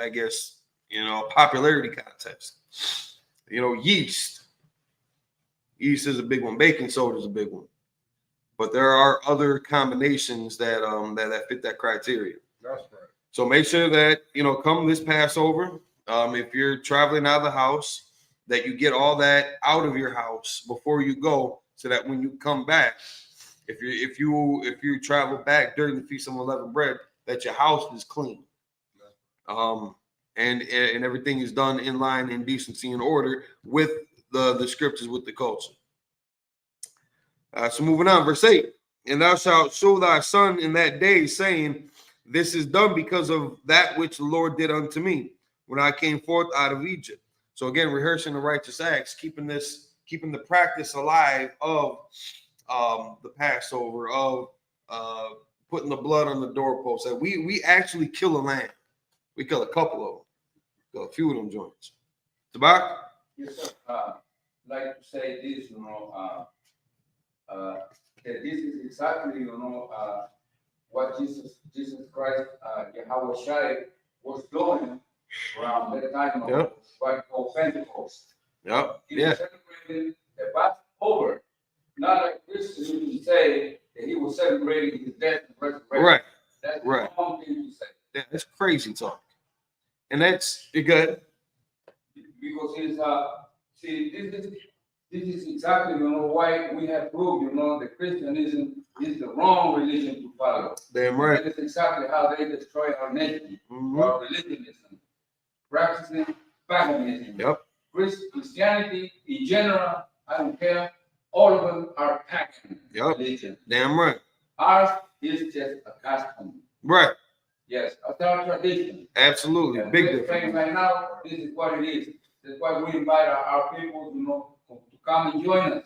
I guess, popularity contest. Yeast. Yeast is a big one. Baking soda is a big one. But there are other combinations that fit that criteria. That's right. So make sure that, come this Passover, if you're traveling out of the house, that you get all that out of your house before you go, so that when you come back, if you travel back during the Feast of Unleavened Bread, that your house is clean, and everything is done in line, in decency, and order with the scriptures, with the culture. So moving on, verse 8, and thou shalt show thy son in that day, saying, this is done because of that which the Lord did unto me when I came forth out of Egypt. So again, rehearsing the righteous acts, keeping the practice alive of the Passover, of putting the blood on the doorpost. That we actually kill a lamb. We kill a couple of them. Kill a few of them joints. Sabbath? Yes, sir. Like to say this, that this is exactly, what Jesus Christ, Yahweh Shai, was doing around that time of what called Pentecost. Yep. He was celebrating the Passover, not like Christians who say that he was celebrating his death and resurrection. Right. That's the Right. wrong thing to say. Yeah, that's crazy talk. And that's good. Because this is exactly why we have proved that Christianism is the wrong religion to follow. Damn right. That is exactly how they destroy our nation, our religionism, practicing paganism. Yep. Christianity in general, I don't care. All of them are pagan religion. Damn right. Ours is just a custom. Right. Yes, a tradition. Absolutely. And Big we're difference. saying right now, this is what it is. That's why we invite our people, to come and join us,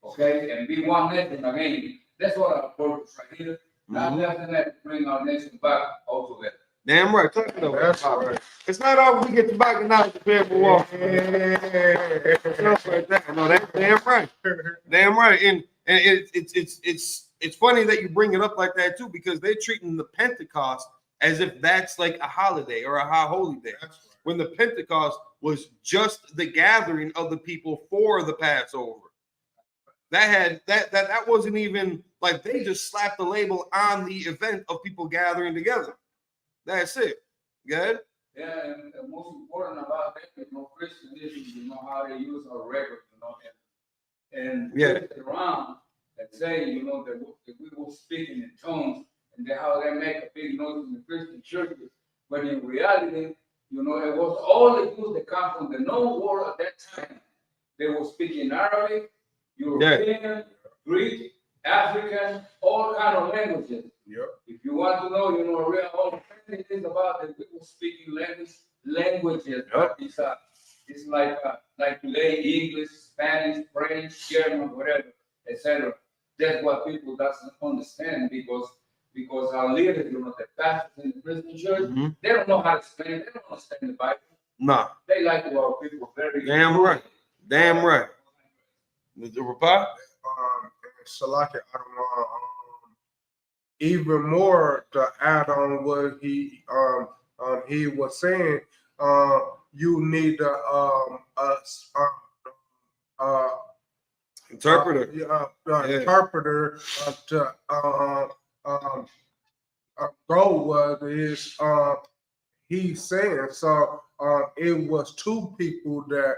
okay, and be one nation again. That's what our purpose right here. Not nothing that to bring our nation back all together. Damn right. That's right. It's not always we get to back and out the people walk. Stuff like that. No, that's damn right. Damn right. And it's funny that you bring it up like that too, because they're treating the Pentecost as if that's like a holiday or a high holy day. When the Pentecost was just the gathering of the people for the Passover. That wasn't even like, they just slapped the label on the event of people gathering together. That's it. Good? Yeah, and the most important about that, Christianism, how they use our record, and twist it around and say, that we were speaking in tongues, and how they make a big noise in the Christian churches. But in reality, it was all the Jews that come from the known world at that time. They were speaking Arabic, European, Greek, African, all kind of languages. Yep. If you want to know, real all things about the people speaking languages. Yep. It's like today, English, Spanish, French, German, whatever, etc. That's what people doesn't understand because our leaders, the pastors in the Christian church, they don't know how to explain it. They don't understand the Bible. No. They like to our people very damn right. Damn right. The reply? Salaki, I don't know. Even more to add on what he was saying, you need interpreter. Interpreter to go with his he's saying. So it was two people that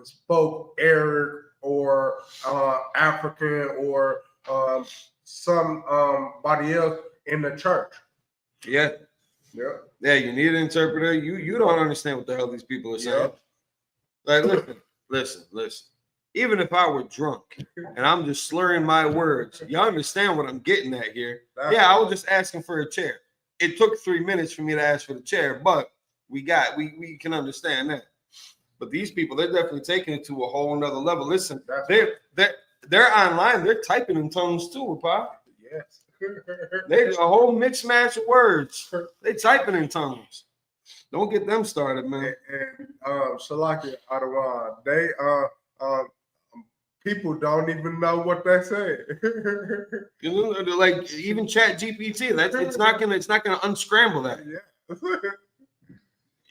spoke Arab or African or somebody else in the church. Yeah. Yeah. Yeah, you need an interpreter. You don't understand what the hell these people are saying. Like, listen. Even if I were drunk and I'm just slurring my words, you understand what I'm getting at here. I was just asking for a chair. It took 3 minutes for me to ask for the chair, but we can understand that. But these people, they're definitely taking it to a whole nother level. Listen, they're online, they're typing in tongues too, Pop. Yes. There's a whole mixed match of words. They typing in tongues. Don't get them started, man. And Shalaki Adawan, they people don't even know what they say. Like even Chat GPT, it's not gonna unscramble that. Yeah.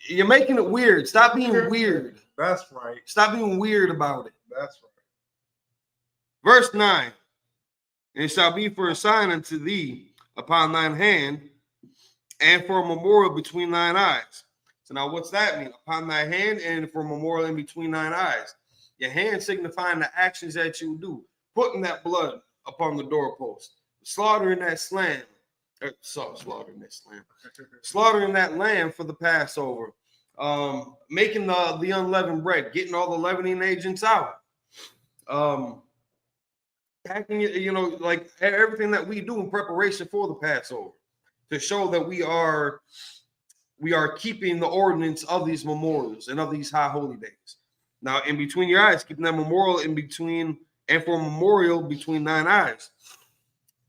You're making it weird. Stop being weird. That's right. Stop being weird about it. That's right. Verse 9. And it shall be for a sign unto thee upon thine hand, and for a memorial between thine eyes. So now what's that mean? Upon thy hand and for a memorial in between thine eyes. Your hand signifying the actions that you do. Putting that blood upon the doorpost. Slaughtering that lamb. Slaughtering that lamb for the Passover. Making the unleavened bread. Getting all the leavening agents out. Packing it, like everything that we do in preparation for the Passover. To show that we are keeping the ordinance of these memorials and of these high holy days. Now, in between your eyes, keeping that memorial in between, and for a memorial between thine eyes.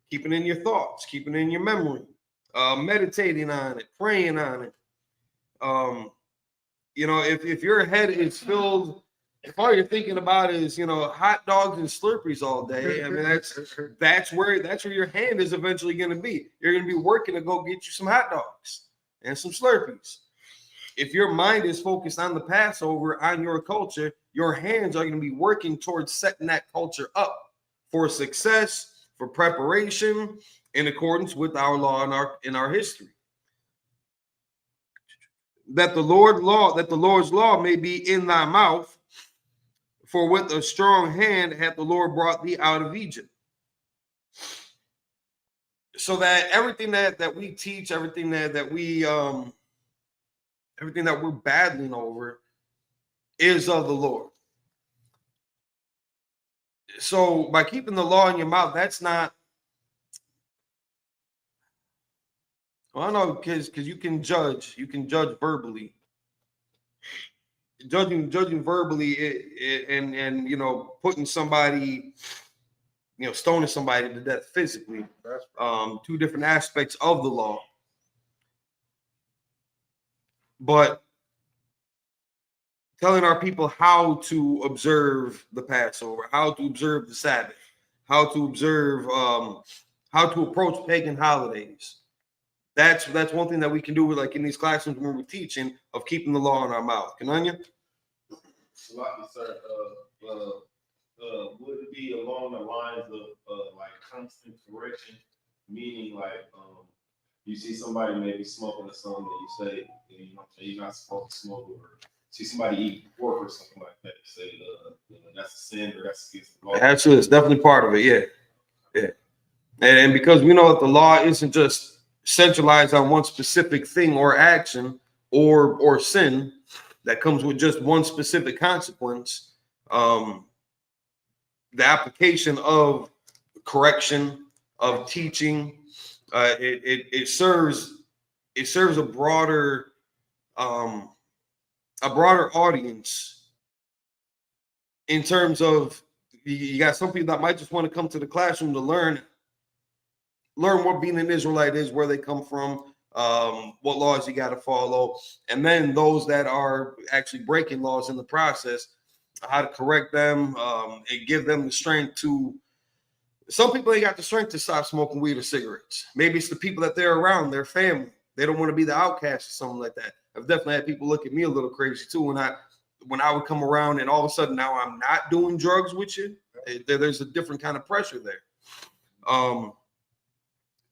Keeping in your thoughts, keeping in your memory, meditating on it, praying on it. If your head is filled, if all you're thinking about is, hot dogs and Slurpees all day, I mean, that's where your hand is eventually going to be. You're going to be working to go get you some hot dogs and some Slurpees. If your mind is focused on the Passover, on your culture, your hands are going to be working towards setting that culture up for success, for preparation, in accordance with our law and our history. That the Lord's law may be in thy mouth, for with a strong hand hath the Lord brought thee out of Egypt. So that everything that we teach, everything that we're battling over is of the Lord. So by keeping the law in your mouth, that's not. Well, I know because you can judge verbally. Judging verbally and putting somebody, stoning somebody to death physically. Two different aspects of the law. But telling our people how to observe the Passover, how to observe the Sabbath, how to observe, how to approach pagan holidays. That's one thing that we can do with, like in these classrooms when we're teaching, of keeping the law in our mouth. Can Anya? Sir, would it be along the lines of like constant correction, meaning like you see somebody maybe smoking or something, and you say you're not supposed to smoke, or see somebody eat pork or something like that, you say that's a sin or that's against the law. Absolutely, it's definitely part of it. Yeah. And because we know that the law isn't just centralized on one specific thing or action or sin that comes with just one specific consequence. The application of correction, of teaching, it serves a broader audience in terms of you got some people that might just want to come to the classroom to learn what being an Israelite is, where they come from, what laws you got to follow, and then those that are actually breaking laws in the process, how to correct them, and give them the strength to. Some people ain't got the strength to stop smoking weed or cigarettes. Maybe it's the people that they're around, their family. They don't want to be the outcast or something like that. I've definitely had people look at me a little crazy too when I would come around and all of a sudden now I'm not doing drugs with you. There's a different kind of pressure there.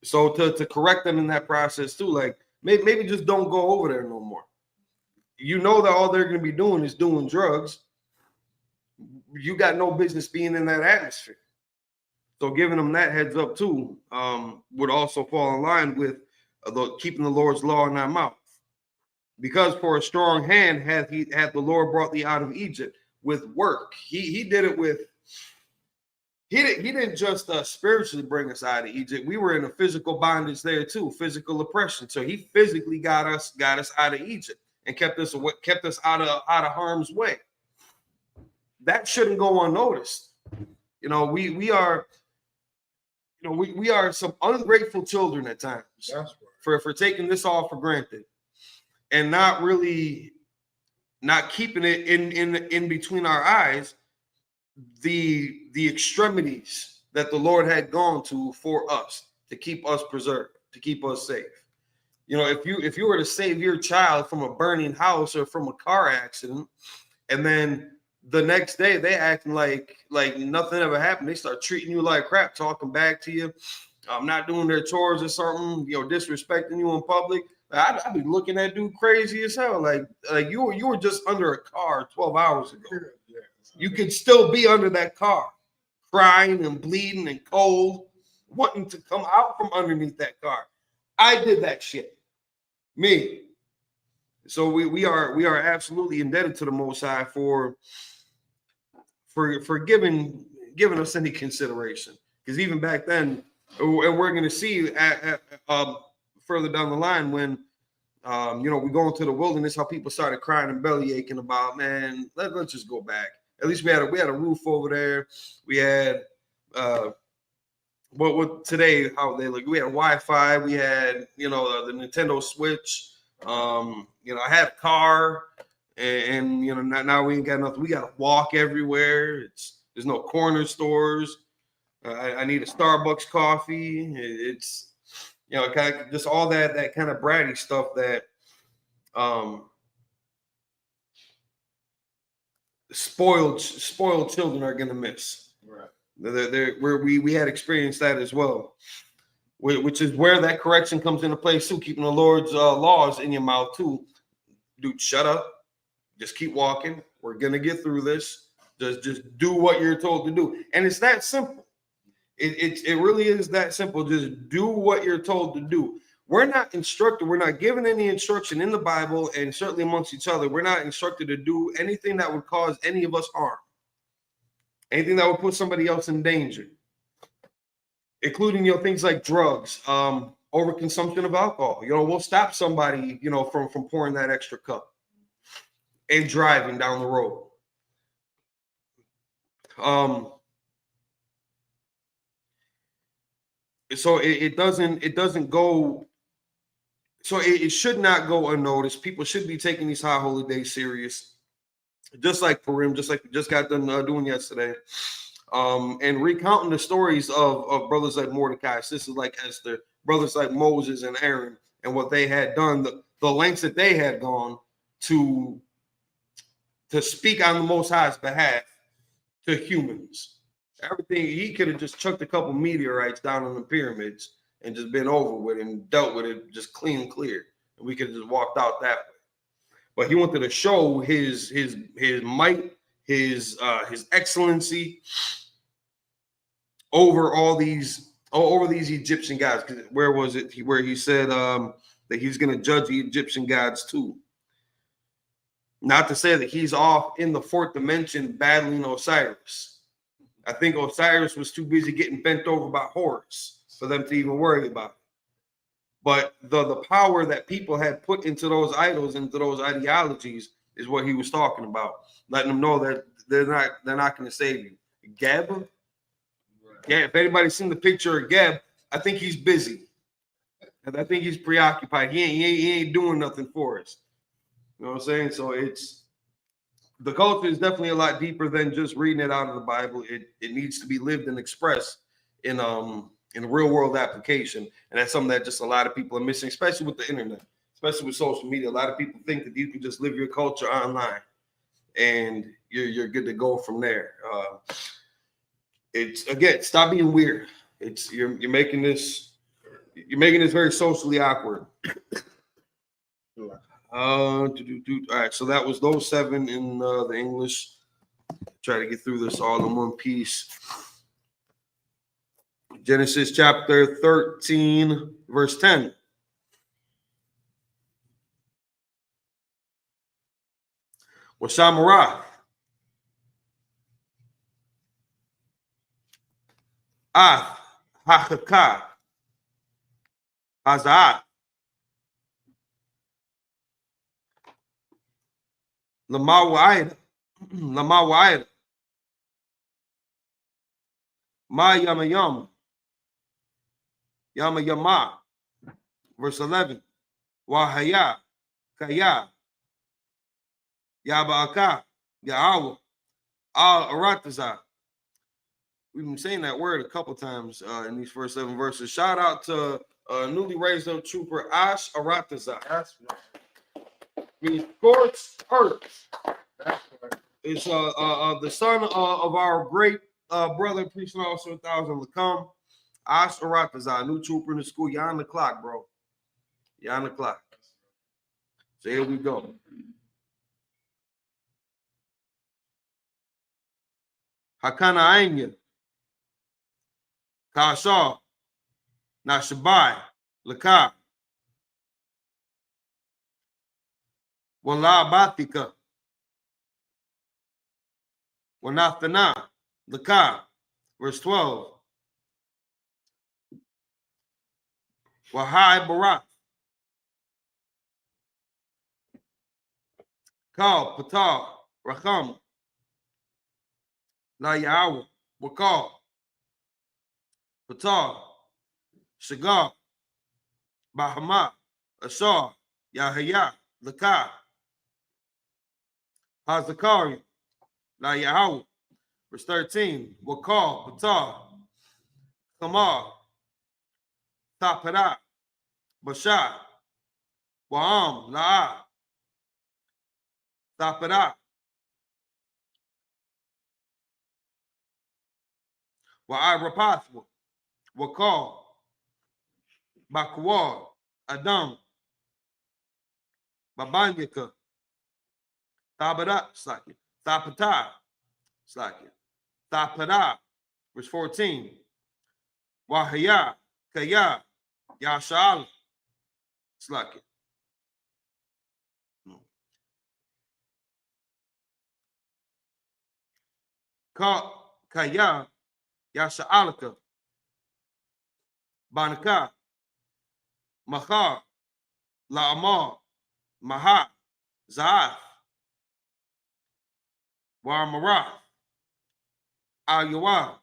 So to correct them in that process too, like maybe just don't go over there no more. You know that all they're going to be doing is doing drugs. You got no business being in that atmosphere. So giving them that heads up too would also fall in line with keeping the Lord's law in thy mouth. Because for a strong hand had the Lord brought thee out of Egypt with work. He did it with. He didn't just spiritually bring us out of Egypt. We were in a physical bondage there too, physical oppression. So he physically got us out of Egypt and kept us out of harm's way. That shouldn't go unnoticed. You know, we are some ungrateful children at times. That's right. for taking this all for granted and not keeping it in between our eyes. The extremities that the Lord had gone to for us to keep us preserved, to keep us safe. You know, if you were to save your child from a burning house or from a car accident, and then the next day they acting like nothing ever happened, they start treating you like crap, talking back to you, not doing their chores or something, you know, disrespecting you in public. I'd be looking at dude crazy as hell. Like you were just under a car 12 hours ago. You could still be under that car, crying and bleeding and cold, wanting to come out from underneath that car. I did that shit. Me. So we are absolutely indebted to the Most High for giving us any consideration. Because even back then, and we're going to see further down the line when we go into the wilderness, how people started crying and belly aching about, man, let's just go back. At least we had a roof over there. We had what today how they look. We had Wi-Fi. We had the Nintendo Switch. I had a car, and now we ain't got nothing. We got to walk everywhere. There's no corner stores. I need a Starbucks coffee. It's kind of just all that kind of bratty stuff that spoiled children are gonna miss. Right. We had experienced that as well, which is where that correction comes into place too. Keeping the Lord's laws in your mouth too. Dude, shut up. Just keep walking. We're gonna get through this. Just do what you're told to do, and it's that simple. It really is that simple. Just do what you're told to do. We're not instructed. We're not given any instruction in the Bible, and certainly amongst each other, we're not instructed to do anything that would cause any of us harm, anything that would put somebody else in danger, including things like drugs, overconsumption of alcohol. We'll stop somebody from pouring that extra cup and driving down the road. So it doesn't go. So it should not go unnoticed. People should be taking these high holy days serious, just like Purim, just like we just got done doing yesterday, and recounting the stories of brothers like Mordecai, sisters like Esther, brothers like Moses and Aaron, and what they had done, the lengths that they had gone to speak on the Most High's behalf to humans. Everything, he could have just chucked a couple meteorites down on the pyramids and just been over with and dealt with it just clean and clear. And we could have just walked out that way. But he wanted to show his might, his excellency over these Egyptian gods. Where was it? Where he said that he's going to judge the Egyptian gods too. Not to say that he's off in the fourth dimension battling Osiris. I think Osiris was too busy getting bent over by Horus for them to even worry about it. But the power that people had put into those idols, into those ideologies, is what he was talking about. Letting them know that they're not going to save you. Geb? Yeah, if anybody's seen the picture of Geb, I think he's busy. I think he's preoccupied. He ain't doing nothing for us. You know what I'm saying? So the culture is definitely a lot deeper than just reading it out of the Bible. It needs to be lived and expressed in real world application. And that's something that just a lot of people are missing, especially with the internet, especially with social media. A lot of people think that you can just live your culture online and you're good to go from there. It's again, stop being weird. You're making this very socially awkward. All right, so that was those 7 in the English. Try to get through this all in one piece. Genesis chapter 13, verse 10. Washamarath. Ath. Hachakah. Hazat. Lamawaida. Lamawaida. Ma yama yama. Yama yama. Verse 11. Wahaya. Kaya. Yaba'aka. Ya'awa. Al Arataza. We've been saying that word a couple times in these first 7 verses. Shout out to newly raised up trooper Ash Arataza. That's right. Means scorched earth. That's right. It's the son of our great brother, priest and officer 1000 Lakam. Ash Arataza, new trooper in the school. You're on the clock, bro. You're on the clock. So here we go. Hakana Anya. Kasha. Nashabai. Laka. Wala Batika. Wanathana. Laka. Verse 12. Wahai Barak. Kal Patar. Racham. La Yahweh. Wakal. Patar. Shagar. Bahama. Ashar. Yahaya. Laka. Hazakari. La Yahweh. Verse 13. Wakal. Patar. Kamar. Tapara. Bashar. Wa'am. La'a. Tapara. Wa'ai Rapathwa. Wakal. Bakwar. Adam. Babanyaka. Tabara. Slaki. Tapata. Slaki. Tapara. Verse 14. Wahaya. Kaya. Yashal. Slaki. Kaya. Yasha'alaka. Banaka. Mahar. La'amar. Maha. Za'af. Wa'amara. Al-Yawa.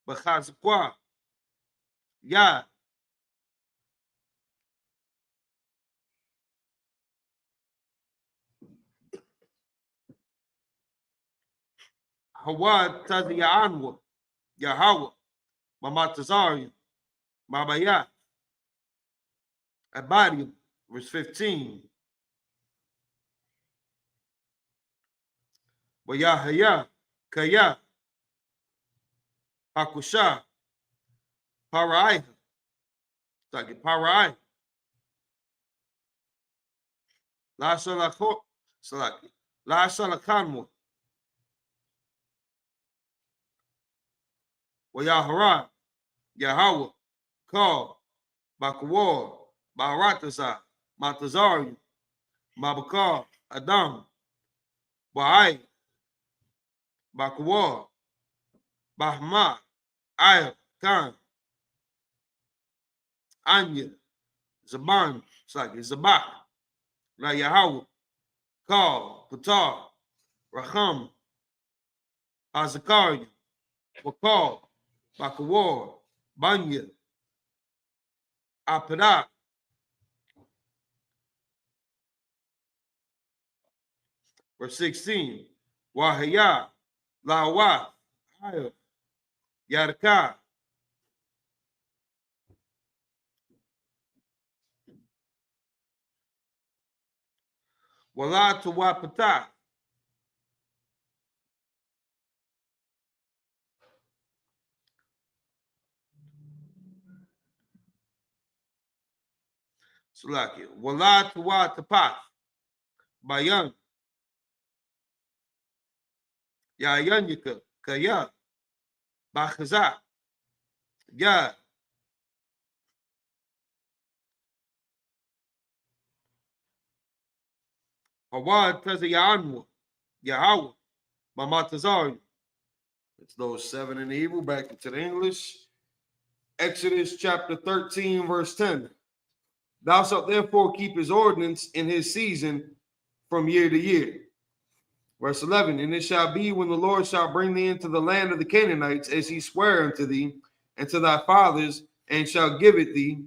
Bachazakwa. Ya. Hawa Tazianwa. Yahweh. Mamatazarian. Mabaya. Abadium. Verse 15. Wayahaya. Kaya. Hakusha. Parai. Parai. La Salakho. Salaki. La Salakanwa. Wayahara. Yahweh. Kal. Bakwar. Barataza. Matazari. Mabakar. Adam. Wa'ai. Bakwar. Bahma. Ayah. Khan. Anya. Zaban. Slaki. Zabak. La Yahweh. Kal. Patar. Racham. Hazakari. Wakal. Bakwar. Banya. Apada. Verse 16. Wahaya. Lawa. Ayah. Yadaka. Wala to Wapata. Salaki. Wala to Watapath. Bayan. Yayanyaka. Kaya. Bachazah, Gad, Awad Tazayanwa, Yahweh, Mamatazar. It's those 7 in the Hebrew, back into the English. Exodus chapter 13, verse 10. Thou shalt therefore keep his ordinance in his season from year to year. Verse 11, and it shall be when the Lord shall bring thee into the land of the Canaanites, as he sware unto thee and to thy fathers, and shall give it thee.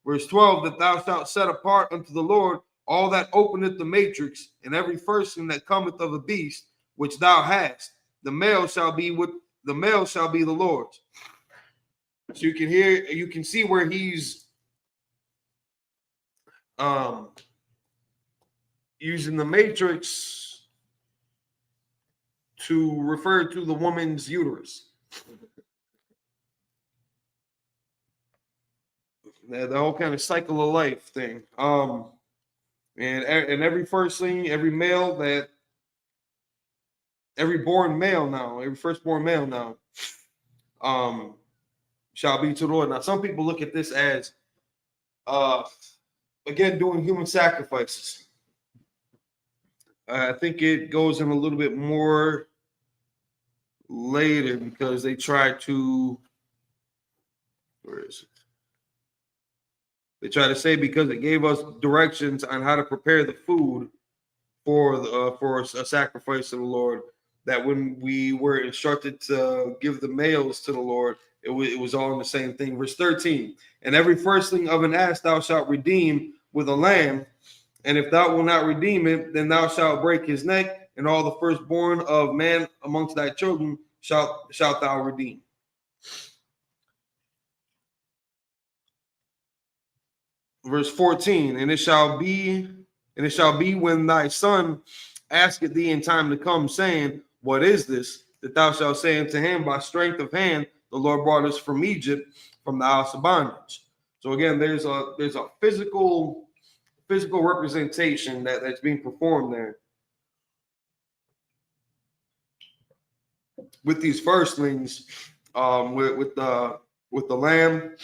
Verse 12, that thou shalt set apart unto the Lord all that openeth the matrix, and every firstling that cometh of a beast which thou hast, the male shall be the Lord's. So you can see where he's using the matrix to refer to the woman's uterus. The whole kind of cycle of life thing. And every firstling, every firstborn male now, shall be to the Lord. Now, some people look at this as, again, doing human sacrifices. I think it goes in a little bit more later because they try to, where is it? They try to say because it gave us directions on how to prepare the food for a sacrifice to the Lord, that when we were instructed to give the males to the Lord, it was all in the same thing. Verse 13, and every firstling of an ass thou shalt redeem with a lamb, and if thou wilt not redeem it, then thou shalt break his neck, and all the firstborn of man amongst thy children shalt thou redeem. Verse 14, and it shall be when thy son asketh thee in time to come, saying, what is this? That thou shalt say unto him, by strength of hand the Lord brought us from Egypt, from the house of bondage. So again, there's a physical representation that's being performed there with these firstlings, with the lamb,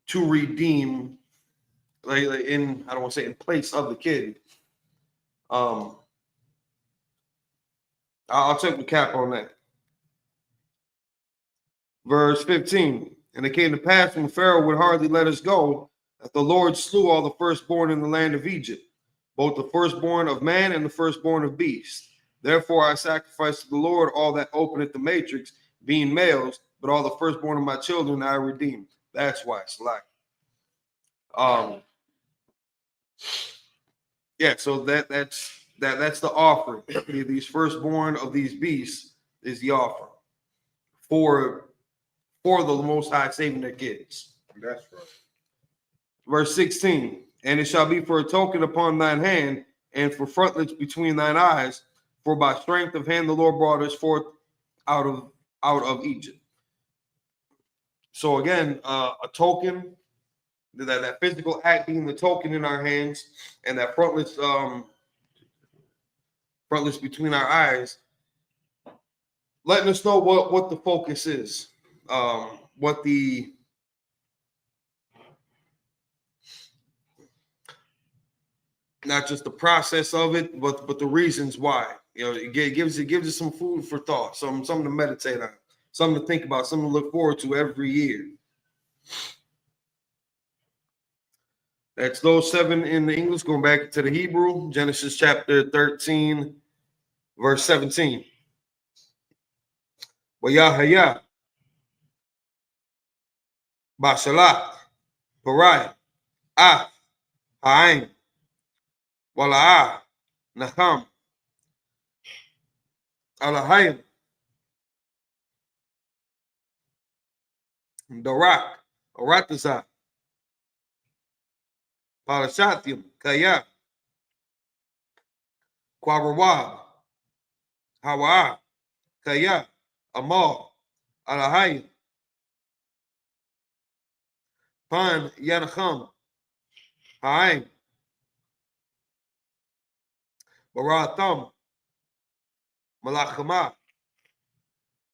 to redeem, like in, I don't want to say in place of the kid. I'll take the cap on that. Verse 15, and it came to pass when Pharaoh would hardly let us go, that the Lord slew all the firstborn in the land of Egypt, both the firstborn of man and the firstborn of beast. Therefore I sacrificed to the Lord all that openeth the matrix, being males, but all the firstborn of my children I redeemed. That's why it's like. Yeah, so that's the offering. These firstborn of these beasts is the offering for the Most High saving their kids. That's right. Verse 16, and it shall be for a token upon thine hand, and for frontlets between thine eyes, for by strength of hand the Lord brought us forth out of Egypt. So again, a token, that physical act being the token in our hands, and that frontlets between our eyes, letting us know what the focus is, what the not just the process of it, but the reasons why. You know, it gives us some food for thought, something to meditate on, something to think about, something to look forward to every year. That's those 7 in the English. Going back to the Hebrew, Genesis chapter 13, verse 17. Wayahaya, Bashalat, Parai, Ha'ain, Wala'ah, Naham, Alahayim, Darak, Aratazah, Parashatium, Kaya, Kwarawab, Hawa, Kaya, Amal, Alahayim, Pan, Yanacham, Ha'ain, Baratham, Malachama,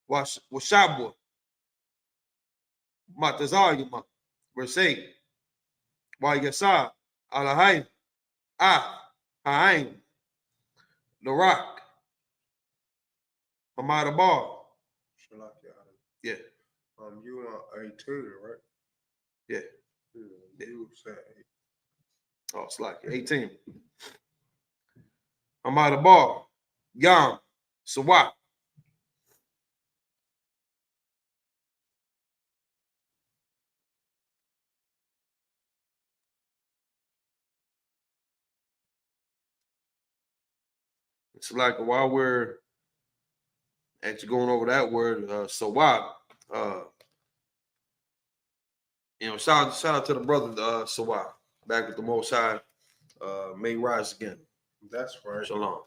Washabwa, Matazayuma, Versay, Wayasa, Alahai, Haim, Norak, Hamadabar. Yeah. You are 18, right? Yeah. You said 8. Oh, it's like 18. Hamadabar, Yam, Sawat. It's like while we're actually going over that word, Sawat, shout out to the brother Sawat, back with the Most High, may rise again. That's right. Shalom.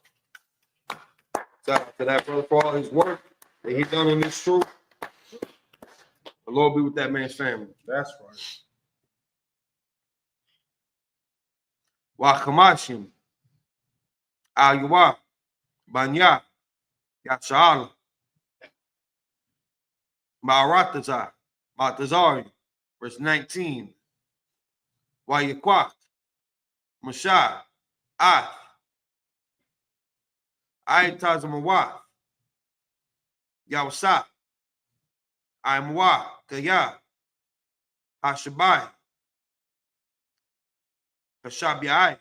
Shout out to that brother for all his work that he done in this truth. The Lord be with that man's family. That's right. Wakamashim, Ayuwa, Banya, Yachal, Maratazar, Matazari, verse 19. Wayakwak, Mashah, Ath, Ayatazamawa, Yawsa, Aimwa, Kaya, Hashabai, Hashabiai,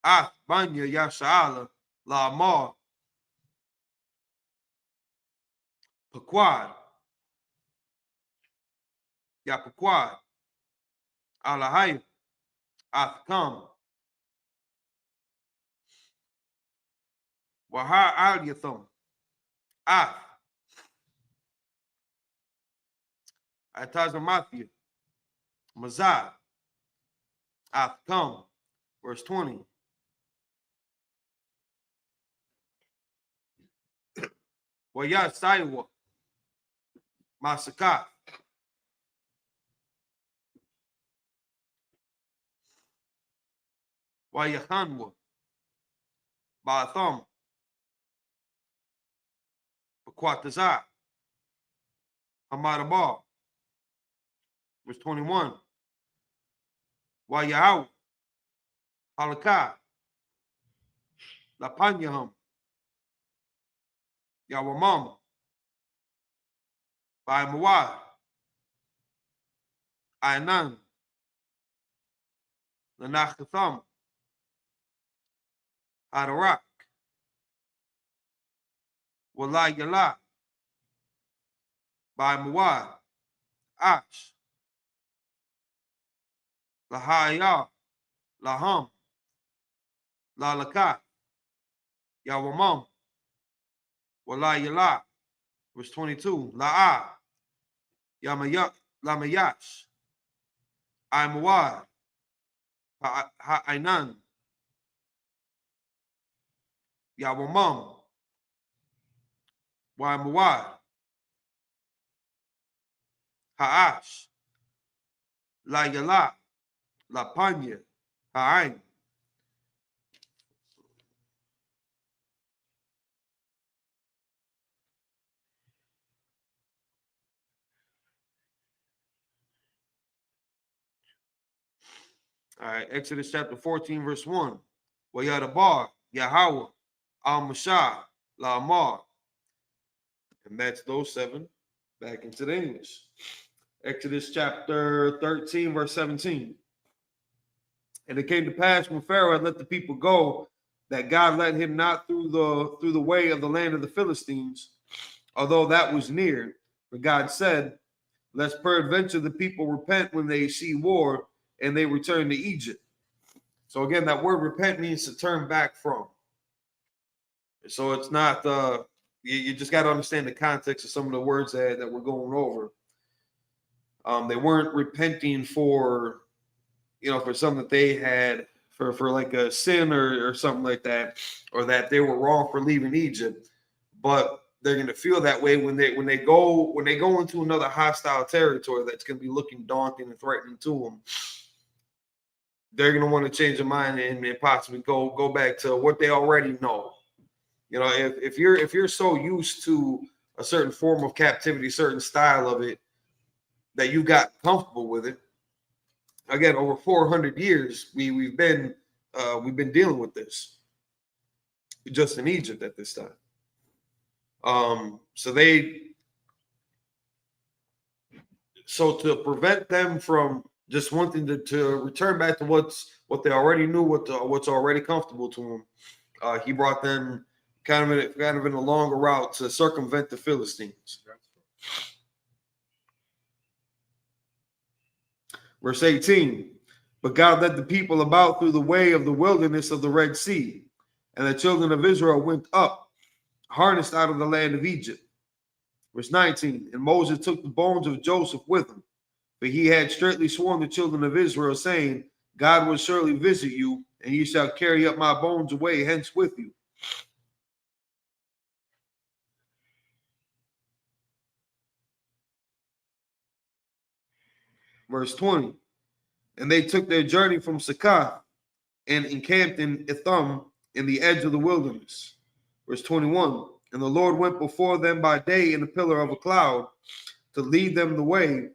Ath, Banya, Yashala, Lamar, Paquad, Yapaquad, Alahai, Athkam, Waha Aliathum, Ath, Atazamathia, Mazah, Athkam, verse 20. Wayat Saiwa, Masakat, Wayahanwa, Baatham, Bakwatazah, Hamadabar, verse 21. Wayahaw, Halakah, Lapanyaham, Yawamam, Baimawad, Ainan, Lanachatham, Hadarak, Walayala, Baimawad, Ash, Lahaya, Laham, Lalakat, Yawamam, Walayala, verse 22. La'a, Lamayash, Aimawad, Ha'ainan, Yawamam, Waimawad, Ha'ash, La Yala, La Panya, Ha'ain. All right, Exodus chapter 14, verse 1. Wayadabar, Yahweh, Al-Mashah, La-Amar. And that's those 7 back into the English. Exodus chapter 13, verse 17. And it came to pass when Pharaoh had let the people go, that God led him not through the way of the land of the Philistines, although that was near. For God said, lest peradventure the people repent when they see war, and they return to Egypt. So again, that word repent means to turn back from. So it's not, you just got to understand the context of some of the words that we're going over. They weren't repenting for, for something that they had, for like a sin or something like that, or that they were wrong for leaving Egypt. But they're going to feel that way when they go into another hostile territory that's going to be looking daunting and threatening to them. they're going to want to change their mind and possibly go back to what they already know. You know, if you're so used to a certain form of captivity, certain style of it, that you got comfortable with it. Again, over 400 years, we've been dealing with this, just in Egypt at this time. So to prevent them from just wanting to return back to what they already knew, what's already comfortable to them, he brought them kind of in a longer route to circumvent the Philistines. Verse 18, but God led the people about through the way of the wilderness of the Red Sea, and the children of Israel went up, harnessed out of the land of Egypt. Verse 19, and Moses took the bones of Joseph with him, for he had straitly sworn the children of Israel, saying, God will surely visit you, and ye shall carry up my bones away hence with you. Verse 20, and they took their journey from Succoth and encamped in Etham in the edge of the wilderness. Verse 21, and the Lord went before them by day in a pillar of a cloud to lead them the way,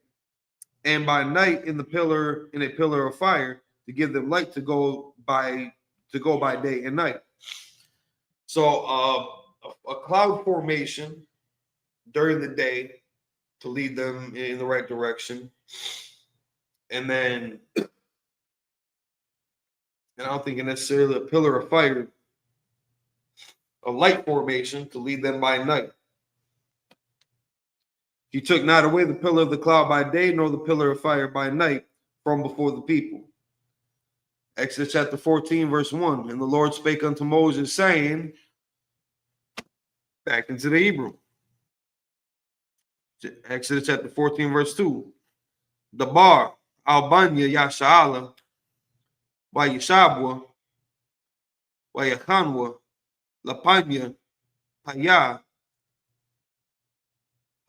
and by night in a pillar of fire to give them light to go by day and night. So a cloud formation during the day to lead them in the right direction. And then, and I don't think necessarily a pillar of fire, a light formation to lead them by night. He took not away the pillar of the cloud by day, nor the pillar of fire by night from before the people. Exodus chapter 14, verse 1. And the Lord spake unto Moses, saying, back into the Hebrew. Exodus chapter 14, verse 2. Dabar Albanya Yasha'ala wa Yeshabwa wa Yachanwa Lapanya Paya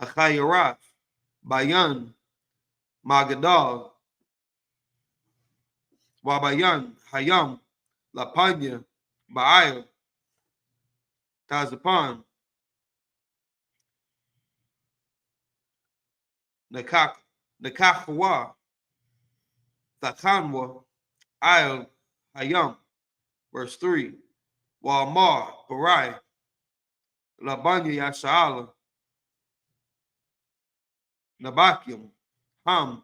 Achayarath Bayan Magadal Wabayan Hayam Lapanya Baal Tazapan Nakahwa Thakanwa Al Hayam. Verse 3. Walmar Barai Labanya Yasha'ala Nabakim Ham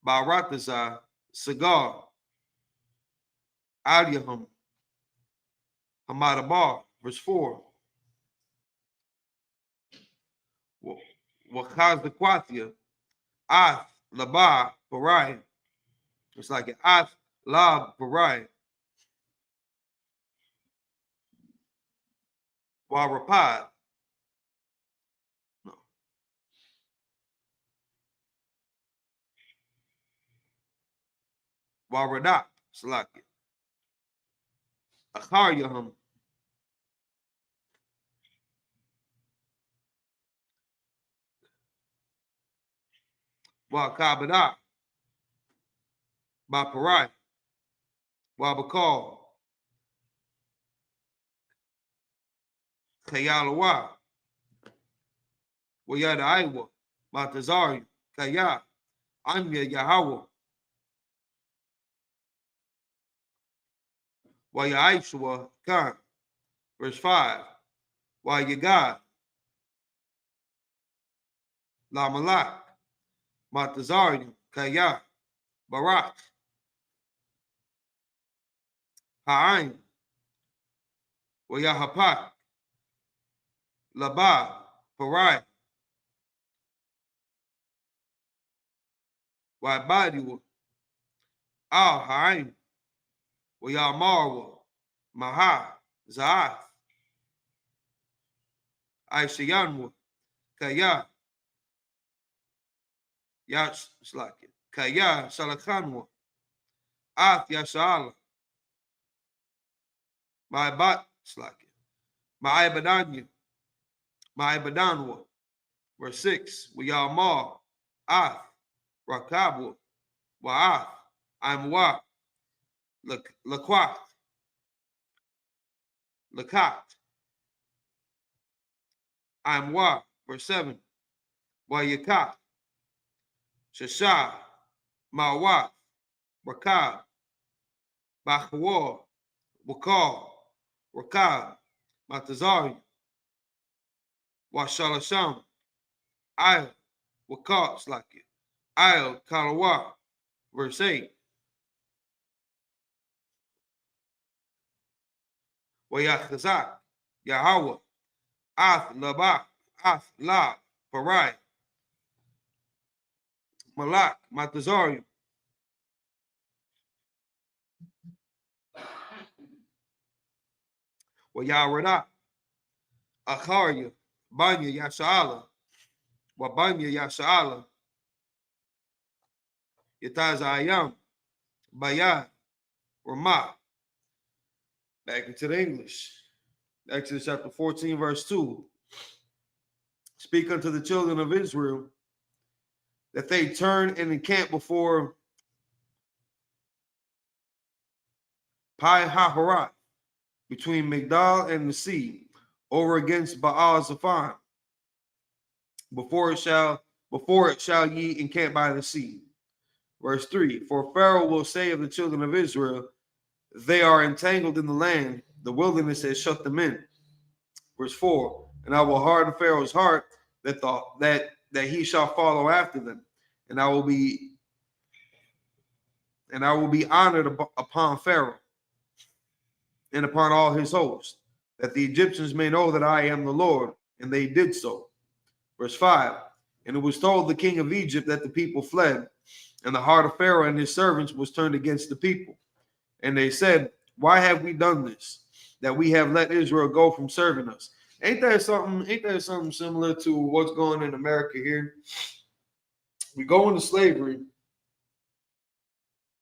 Barataza Sagar Aliyaham Hamadabar. Verse 4. Wakaz the Quathia Ath Labar Barai. It's like an Ath Lab Barai. Warapad. No. Waradak. Salaki. Acharyaham. Wakabadak. Baparai. Wabakal. Kayalawa. Wayada Iwa. Matazari. Kaya. Anya Yahweh. Wayaishwa Khan. Verse 5. Wayagad. Lamalak. Matazari. Kaya. Barak. Ha'ain. Wayahapak. Labah. Parai. Wabadiwa. Al Ha'ain. Wayamarwa. Maha. Za'ath. Aishayanwa. Kaya. Yaslaki. Kaya Salakhanwa. Ath Yashala. Ma'abat Slaki. Ma'abadanya. Ma'abadanwa. Verse 6. Wayamar. Ath. Rakabwa. Wa'ath. Amwa. Laquat, Lakat, Amwa, verse 7, Wayakat, Shashah, Mawat, Rakab, Bachwar, Wakal, Rakab, Matazari, Washalasham, Ayel, Wakal, Slaki, Ayel, Kalawa, verse 8, Wayachazak, Yahweh, Ath, Labak, Ath, La, Parai, Malak, Matazari, Wayaradak, Acharya, Banya, Yashala, Wabanya, Yashala, Yatazayam, Bayad, Ramah. Back into the English. Exodus chapter 14, verse 2. Speak unto the children of Israel that they turn and encamp before Pi Haharat, between Migdal and the sea, over against Baal Zephon, before it shall ye encamp by the sea. Verse 3. For Pharaoh will say of the children of Israel, they are entangled in the land, the wilderness has shut them in. Verse 4. And I will harden Pharaoh's heart that he shall follow after them, and I will be honored upon Pharaoh and upon all his host, that the Egyptians may know that I am the Lord. And they did so. Verse 5. And it was told the king of Egypt that the people fled, and the heart of Pharaoh and his servants was turned against the people. And they said, why have we done this, that we have let Israel go from serving us? Ain't that something similar to what's going on in America here? We go into slavery.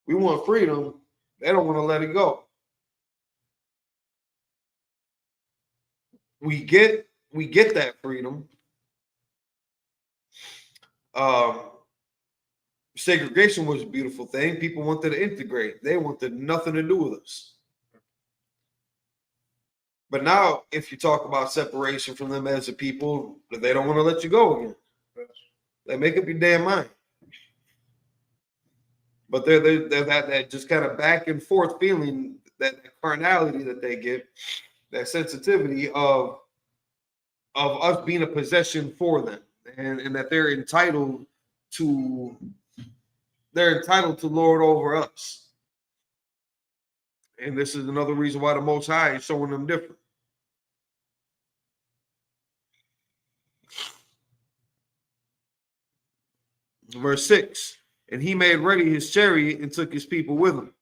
We want freedom. They don't want to let it go. We get that freedom. Segregation was a beautiful thing. People wanted to integrate. They wanted nothing to do with us. But now, if you talk about separation from them as a people, they don't want to let you go again. They make up your damn mind. But they're that just kind of back and forth feeling, that carnality that they get, that sensitivity of us being a possession for them, and that they're entitled to lord over us. And this is another reason why the Most High is showing them different. Verse 6, and he made ready his chariot and took his people with him.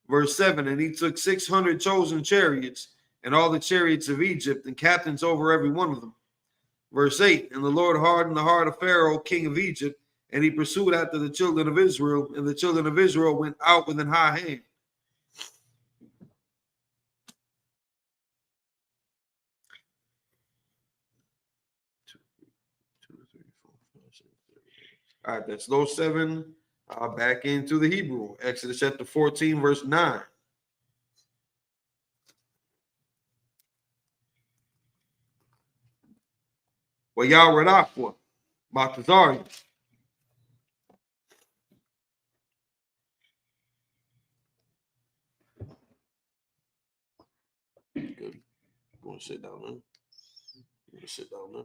Verse 7, and he took 600 chosen chariots and all the chariots of Egypt and captains over every one of them. Verse 8, and the Lord hardened the heart of Pharaoh, king of Egypt, and he pursued after the children of Israel, and the children of Israel went out with an high hand. All right, that's those 7. Back into the Hebrew. Exodus chapter 14, verse 9. Well, y'all read off for Baltazar. Good. You want to sit down there? You want to sit down there?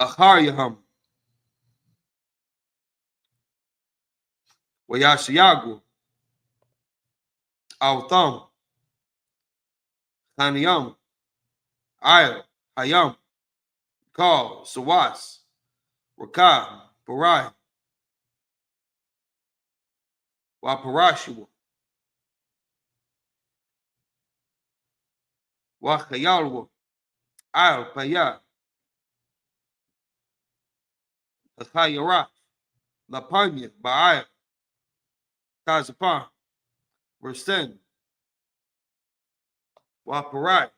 Acharyaham. Wayashiyagu. Altham. Haniyam. Ayel. Hayam. Kal. Sawas. Rakab. Parai. Waparashua. Wachayalwa. Ayel. Payah. Achayaraf. Lapanya. Ba'ayel. Kazapah. Verse 10. Waparai.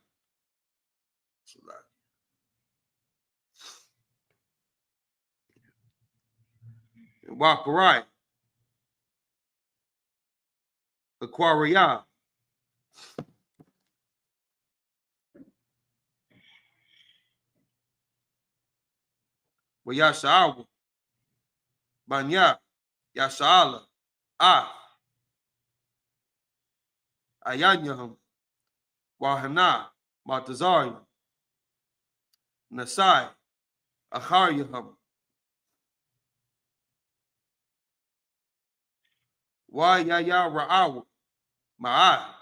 and Wakarai, Aquaria, Wayashaawa, Banya, Yashala, Ayanyaham, Wahana, Matazarian, Nasai, Acharyaham, Wayaya Ra'awa, Ma'a,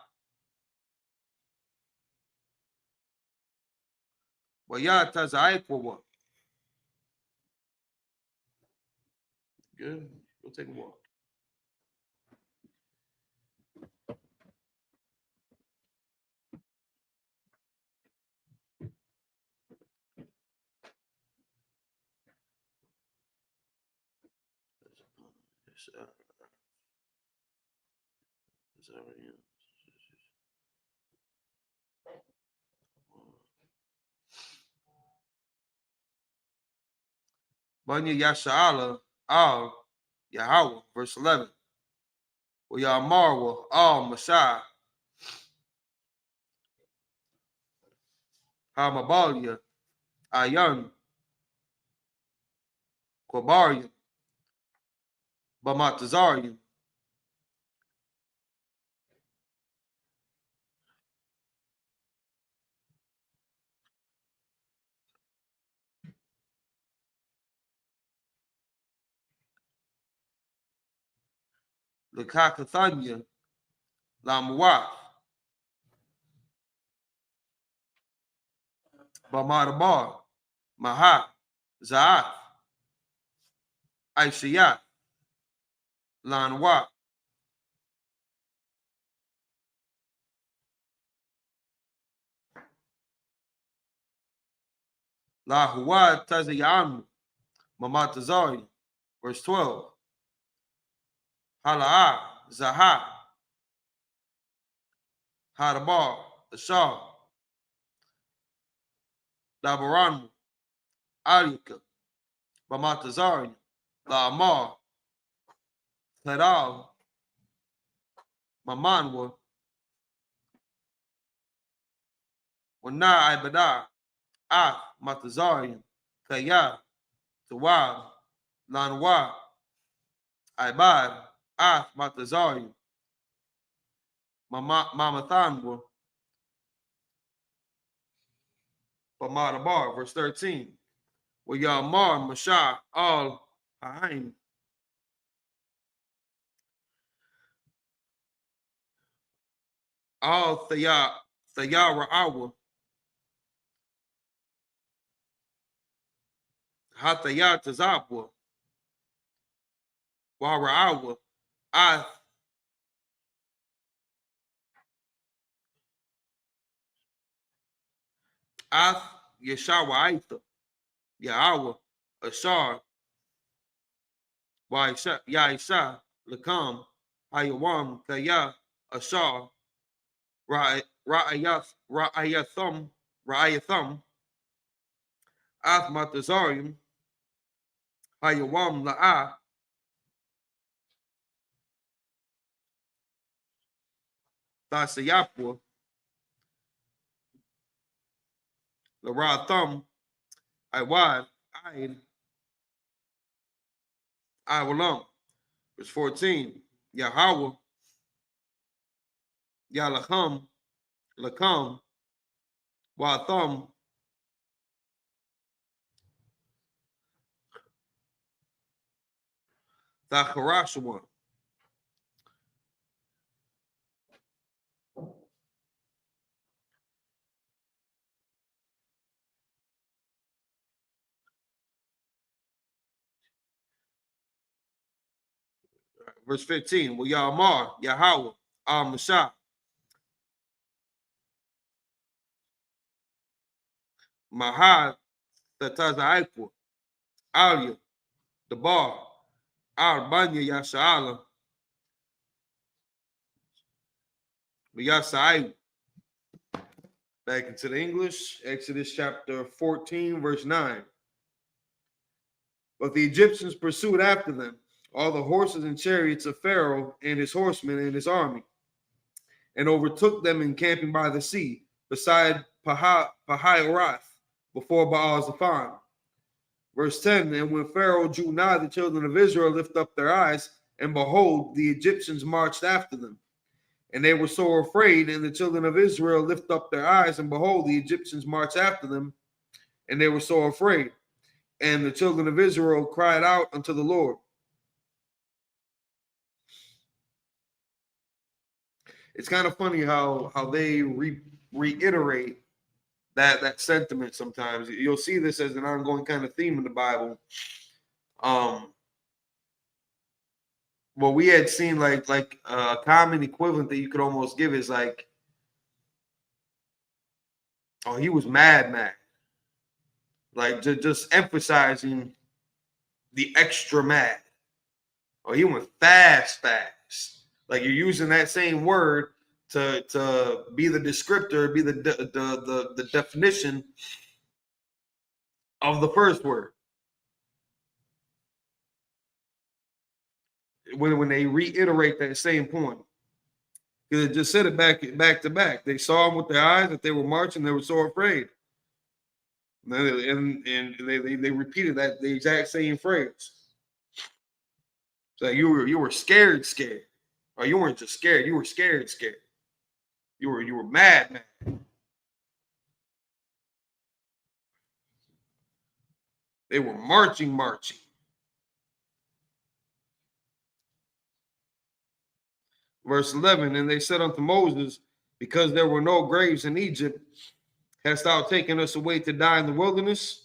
Wayatazaikwawa. Good. We'll take a walk. Banya Yasha'ala, Al, Yahweh, verse 11. Yamarwa, Al, Mashai, Hamabalia, Ayan, Quabarian, Bamatazarian, Lakakathanya, Lamwa, Bamadabar, Maha, Za'at, Aishayat, Lanwa, Lahuwa Tazayan, Mamatazarian, verse 12. Hala'a, Zaha, Hadabar, Ashar, Dabaran, Alika, Bamatazarian, La'amar, Tadal, Mamanwa, Wana Ibada, Matazarian, Kaya, Tawab, Lanwa, Ibad, Matazarian, Mamathanwa, Bamadabar, verse 13. Yamar, Mashah, Al Haim, Al Thayara'awa, Hatayat Tazabwa, Wara'awa, Ath Yeshawa'aitha, Ya'awa, Ashar, Ya'isha, Lakam, Hayawam, Kaya, Ashar, Ra'ayatham, Ath Matazarium, Hayawam, La'a, Thasayapwa, Laratham, Iwad, Aid, Iwalam, verse 14. Yahweh, Yalacham, Lakam, Watham, Thakarashawan. Verse 15. Yamar, Yahweh, Al Mashah, Mahad, Tatazaikwa, Alia, the bar, Al Banya Yasha'ala, Yasa'ai. Back into the English, Exodus chapter 14, verse 9. But the Egyptians pursued after them all the horses and chariots of Pharaoh and his horsemen and his army, and overtook them encamping by the sea, beside Pahiorath, before Baal-Zephon. Verse 10, and when Pharaoh drew nigh, the children of Israel lift up their eyes, and behold, the Egyptians marched after them. And they were so afraid, and the children of Israel lift up their eyes, and behold, the Egyptians marched after them, and they were so afraid. And the children of Israel cried out unto the Lord. It's kind of funny how they reiterate that sentiment sometimes. You'll see this as an ongoing kind of theme in the Bible. What we had seen like a common equivalent that you could almost give is like, oh, he was mad. Like just emphasizing the extra mad. Oh, he went fast. Like you're using that same word to be the descriptor, be the definition of the first word. When they reiterate that same point, because it just said it back to back. They saw him with their eyes that they were marching. They were so afraid, and they repeated that the exact same phrase. So you were scared, or you weren't just scared. You were scared. You were mad. They were marching. Verse 11, and they said unto Moses, because there were no graves in Egypt, hast thou taken us away to die in the wilderness?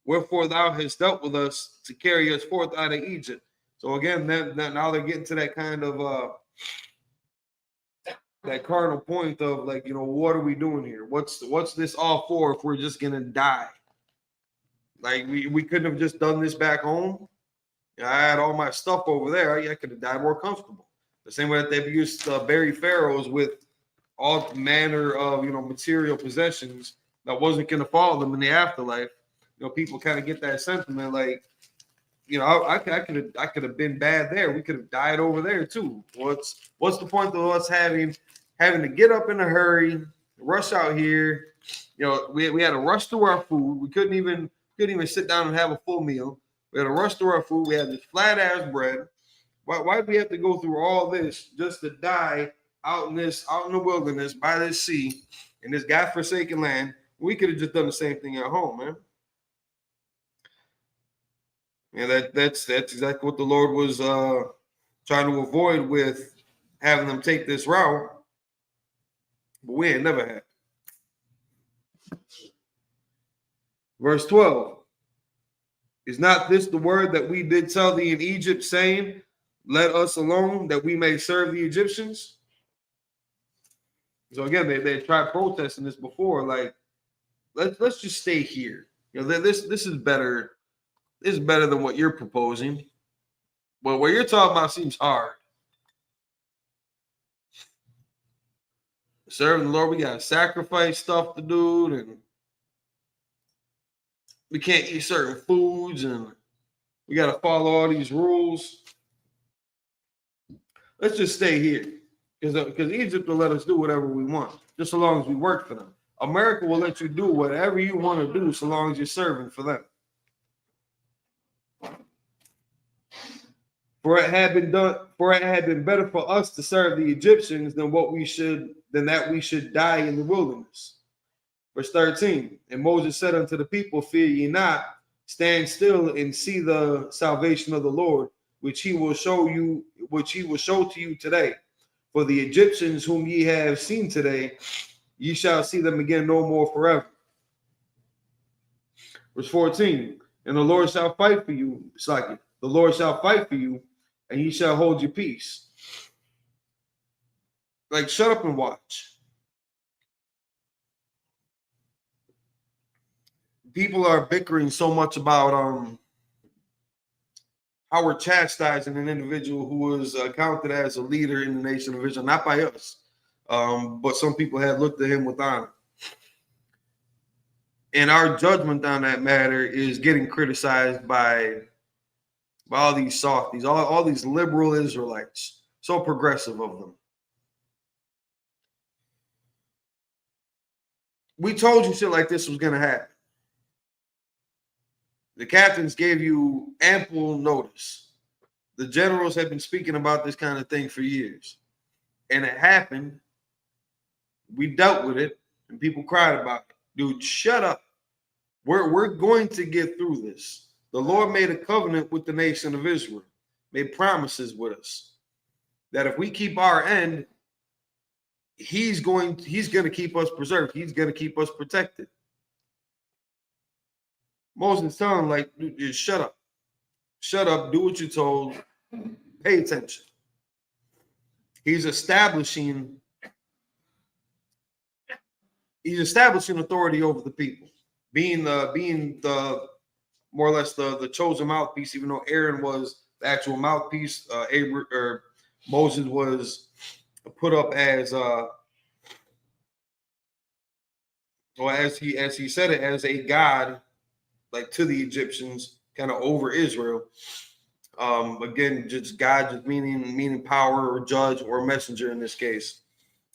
Wherefore thou hast dealt with us to carry us forth out of Egypt. So again, now they're getting to that kind of that cardinal point of like, what are we doing here? What's this all for if we're just gonna die? Like we couldn't have just done this back home. I had all my stuff over there. I could have died more comfortable. The same way that they've used to bury pharaohs with all manner of material possessions that wasn't going to follow them in the afterlife. People kind of get that sentiment like, I could have been bad there. We could have died over there too. What's the point of us having to get up in a hurry, rush out here? We had to rush through our food. We couldn't even sit down and have a full meal. We had to rush through our food. We had this flat ass bread. Why do we have to go through all this just to die out in the wilderness by this sea in this godforsaken land? We could have just done the same thing at home, man. And that's exactly what the Lord was trying to avoid with having them take this route. But we ain't never had. Verse 12. Is not this the word that we did tell thee in Egypt, saying, let us alone that we may serve the Egyptians? So again, they tried protesting this before, like, let's just stay here. This is better. This is better than what you're proposing. But what you're talking about seems hard. Serving the Lord, we got sacrifice stuff to do, and we can't eat certain foods, and we got to follow all these rules. Let's just stay here, because Egypt will let us do whatever we want, just so long as we work for them. America will let you do whatever you want to do, so long as you're serving for them. For it had been better for us to serve the Egyptians than that we should die in the wilderness. Verse 13, and Moses said unto the people, fear ye not, stand still and see the salvation of the Lord, which he will show to you today. For the Egyptians whom ye have seen today, ye shall see them again no more forever. Verse 14, and the Lord shall fight for you. It's like it. The Lord shall fight for you, and ye shall hold your peace. Like, shut up and watch. People are bickering so much about how we're chastising an individual who was counted as a leader in the nation of Israel, not by us, but some people have looked at him with honor. And our judgment on that matter is getting criticized by by all these softies, all these liberal Israelites, so progressive of them. We told you shit like this was going to happen. The captains gave you ample notice. The generals have been speaking about this kind of thing for years. And it happened. We dealt with it, and people cried about it. Dude, shut up. We're going to get through this. The Lord made a covenant with the nation of Israel, made promises with us that if we keep our end, he's going to keep us preserved. He's going to keep us protected. Moses telling him, like, dude, just shut up. Shut up. Do what you're told. Pay attention. He's establishing authority over the people, being the more or less the chosen mouthpiece, even though Aaron was the actual mouthpiece. Moses was put up as as he said it, as a god, like to the Egyptians, kind of over Israel. Again, just God, just meaning power or judge or messenger in this case.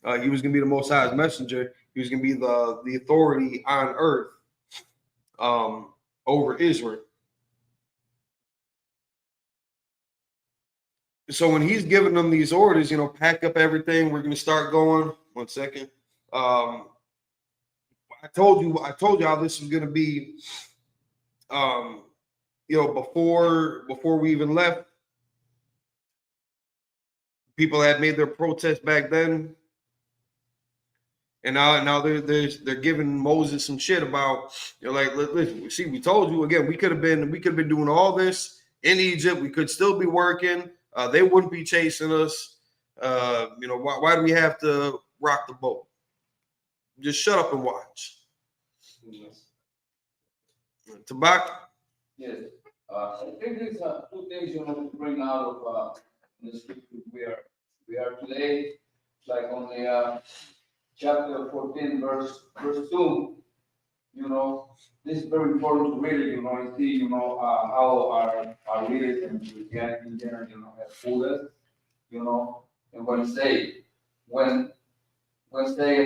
He was going to be the Most High's messenger. He was going to be the authority on earth over Israel. So when he's giving them these orders, pack up everything. We're going to start going. 1 second. I told you how this was going to be. Before we even left, people had made their protest back then, and now they're giving Moses some shit about, listen, see, we told you again, we could have been doing all this in Egypt. We could still be working. They wouldn't be chasing us. Why do we have to rock the boat? Just shut up and watch. Tabak. Yes. I think there's two things to bring out of the scripture we are today, like on the chapter 14, verse 2. This is very important to read it, and see, how our leaders and Christianity in general, have fooled us, and when say, and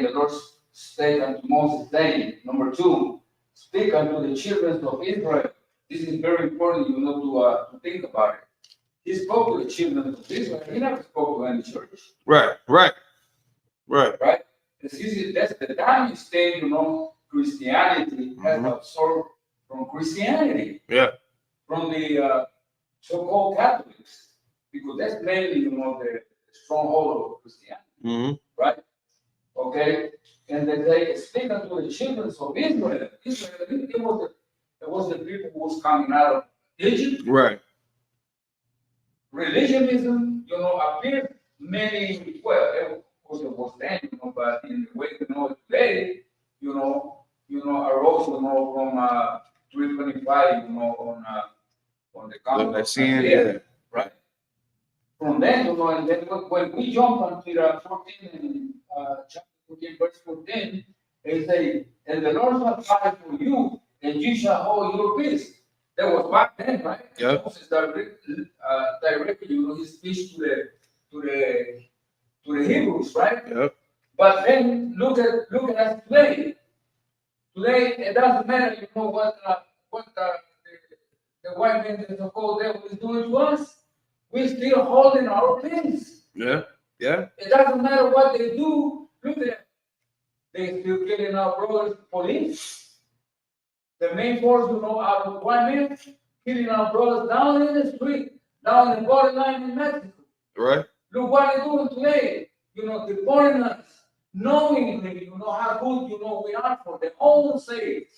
the Lord spake unto Moses, saying, number 2, speak unto the children of Israel. This is very important, to think about it. He spoke to the children of Israel. He never spoke to any church. Right. Right? That's the time state, Christianity has absorbed from Christianity. Yeah. From the so-called Catholics. Because that's mainly, the stronghold of Christianity. Mm-hmm. Right? Okay? And they say, speak unto the children of Israel. It was the people who was coming out of Egypt. Right. Religionism, appeared many, of course it was then, but in the way we know it today, arose, from 325, on the Council of Nicaea, right? From then, and then when we jump onto the 14 and chapter 14, verse 14, they say, and the Lord shall fight for you, and you shall hold your peace. That was back then, right? Yep. Moses directly, his speech to the Hebrews, right? Yep. But then look at us today. Today, it doesn't matter, what the white man, the so-called devil, is doing to us. We're still holding our peace. Yeah. Yeah. It doesn't matter what they do. Look at it. They still killing our brothers, police. The main force, out of white men, killing our brothers down in the street, down in the borderline in Mexico. Right. Look what they're doing today. The foreigners, knowingly, how good, we are for their own sake,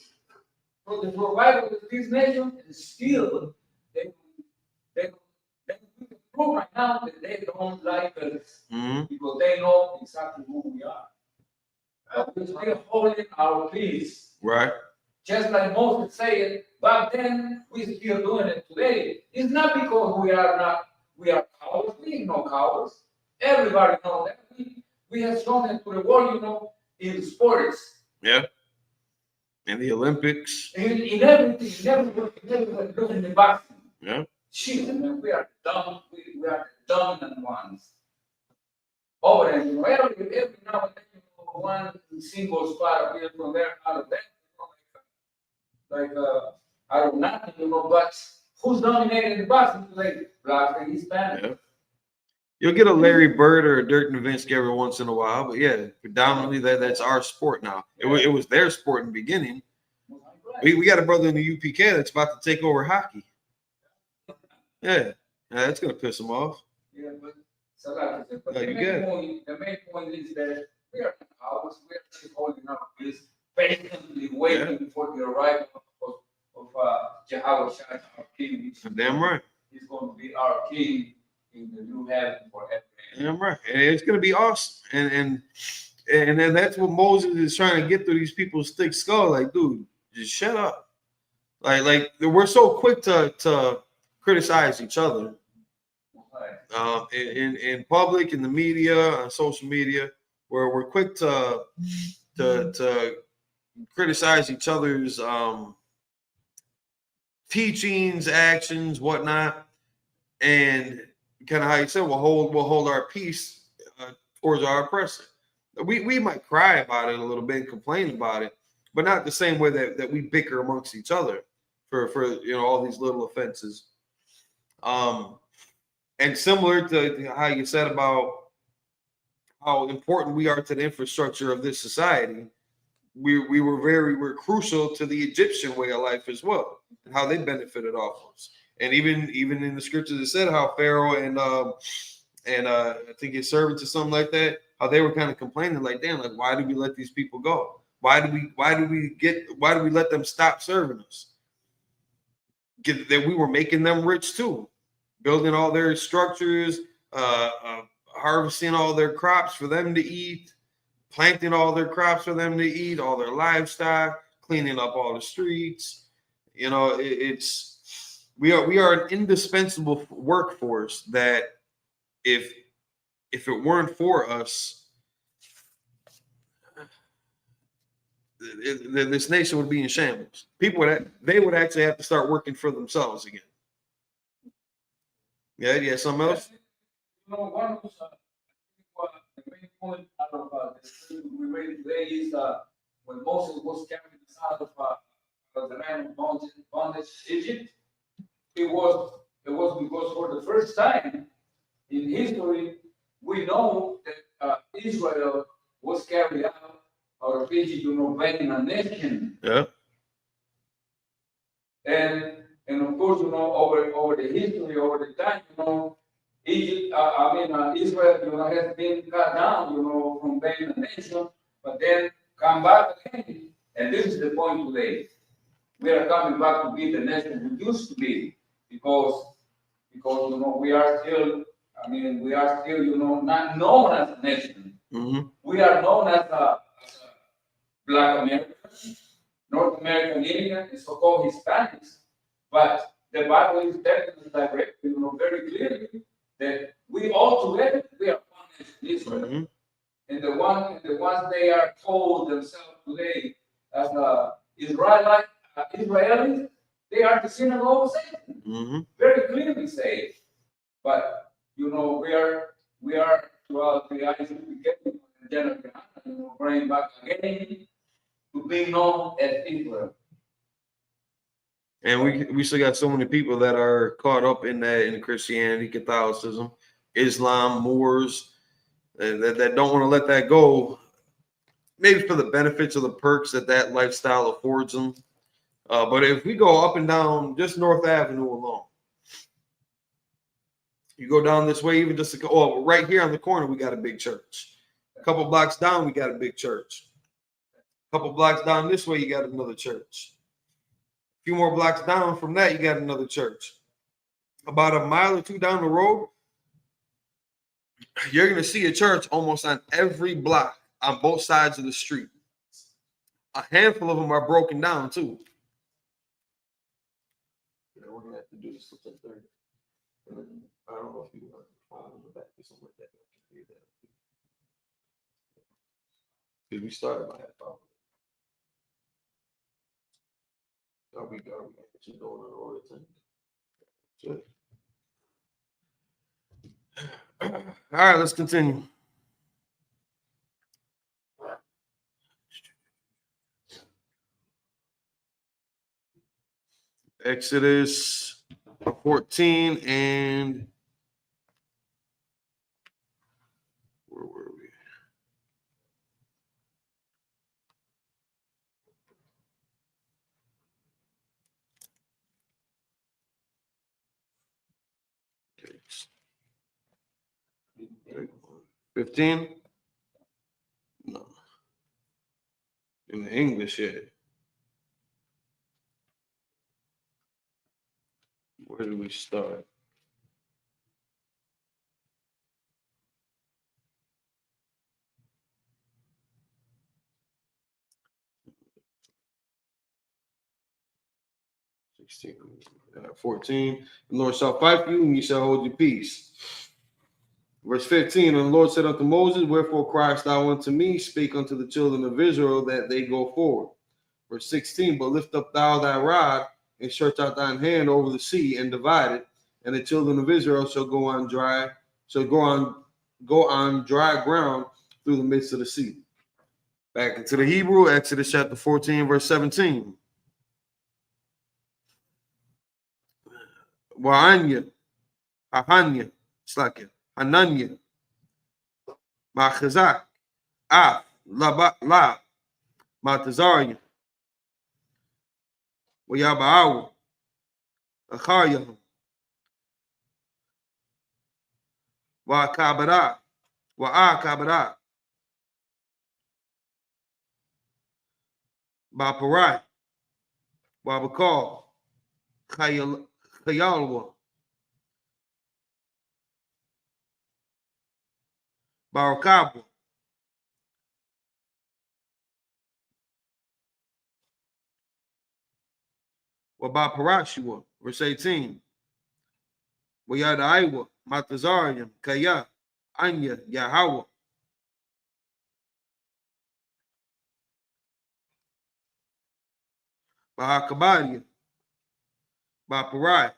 for the survival of this nation, and still, they prove right now that they don't like us, because they know exactly who we are. But we're still holding our peace. Right. Just like Moses said, back then, we're still doing it today. It's not because we are cowards. We ain't no cowards. Everybody knows that. We have shown it to the world, in sports. Yeah. In the Olympics. In everything. Never look in the boxing. Yeah. shit, man, we are dumb. We are the dominant ones. Over there, you know, every now and then, you know, one single spot appears from there out of that, you know, I don't know, you know, but who's dominating the boxing today? Black and Hispanic. Yeah. You'll get a Larry Bird or a Dirk Nowitzki every once in a while, but yeah, predominantly that's our sport now. It was their sport in the beginning. We got a brother in the UPK that's about to take over hockey. Yeah, that's gonna piss him off. Yeah, but the main point is that we are just holding up this patiently waiting for the arrival of Jehovah Shai, our king. Damn right. He's going to be our king in the new heaven forever. Damn right. And it's gonna be awesome. And then that's what Moses is trying to get through these people's thick skull. Like, dude, just shut up. Like we're so quick to criticize each other. In public, in the media, on social media, where we're quick to criticize each other's teachings, actions, whatnot, and kind of how you said we'll hold our peace towards our oppressor. We might cry about it a little bit and complain about it, but not the same way that we bicker amongst each other for you know all these little offenses. And similar to how you said about how important we are to the infrastructure of this society, we're crucial to the Egyptian way of life as well, and how they benefited off of us. And even in the scriptures, it said how Pharaoh and I think his servants or something like that, how they were kind of complaining, like, damn, like why do we let these people go? Why do we let them stop serving us? That we were making them rich too. Building all their structures, harvesting all their crops for them to eat, planting all their crops for them to eat, all their livestock, cleaning up all the streets. You know, we are an indispensable workforce that if it weren't for us, this nation would be in shambles. People would actually have to start working for themselves again. Yeah, something else? You know, one of the main point out of the we read today is when Moses was carrying us out of the land of bondage, Egypt, it was because for the first time in history, we know that Israel was carried out of Egypt, you know, being a nation. Yeah. And of course, you know, over the history, over the time, you know, Egypt, Israel, you know, has been cut down, you know, from being a nation, but then come back again. And this is the point today. We are coming back to be the nation we used to be, because you know, we are still, you know, not known as a nation. Mm-hmm. We are known as a Black Americans, North American Indian, and so-called Hispanics. But the Bible is telling us directly, you know, very clearly that we all together, we are one nation, Israel. Mm-hmm. And the ones they are called themselves today as Israelis, they are the synagogue of Satan. Mm-hmm. Very clearly say. But you know, we are throughout the Isupk and you know, bring back again to be known as Israel. And we still got so many people that are caught up in that, in Christianity, Catholicism, Islam, Moors, that don't want to let that go, maybe for the benefits of the perks that lifestyle affords them. But if we go up and down just North Avenue alone, you go down this way, even just to go, right here on the corner, we got a big church. A couple blocks down, we got a big church. A couple blocks down this way, you got another church. A few more blocks down from that, you got another church. About a mile or two down the road, you're going to see a church almost on every block on both sides of the street. A handful of them are broken down too. Yeah, we're going to have to do this till 10:30. I don't know if you want to follow the back or something like that. Because we started by half hour. Are we actually going on order 10? Sure. All right, let's continue. Exodus 14 and where were we? Okay. 15? No. In the English yet. Where do we start? Uh, 14. The Lord shall fight for you, and you shall hold your peace. Verse 15. And the Lord said unto Moses, wherefore criest thou unto me? Speak unto the children of Israel that they go forward. Verse 16. But lift up thou thy rod and stretch out thine hand over the sea and divide it, and the children of Israel shall go on dry ground through the midst of the sea. Back into the Hebrew, Exodus chapter 14, verse 17. Wa'anya, Hahanya, Slakia, Hananya, Machazak, Af, La, Matazarian, Wayaba'awa, Acharya, Wa'akabara, Wa'akabara, Ba'parai, Wa'bakal, Chayalwa, Barakabwa, Wa'baparashua, verse 18. Wayadaiwa, Matazarian, Kaya, Anya, Yahweh, Bahakabadia, Baparai,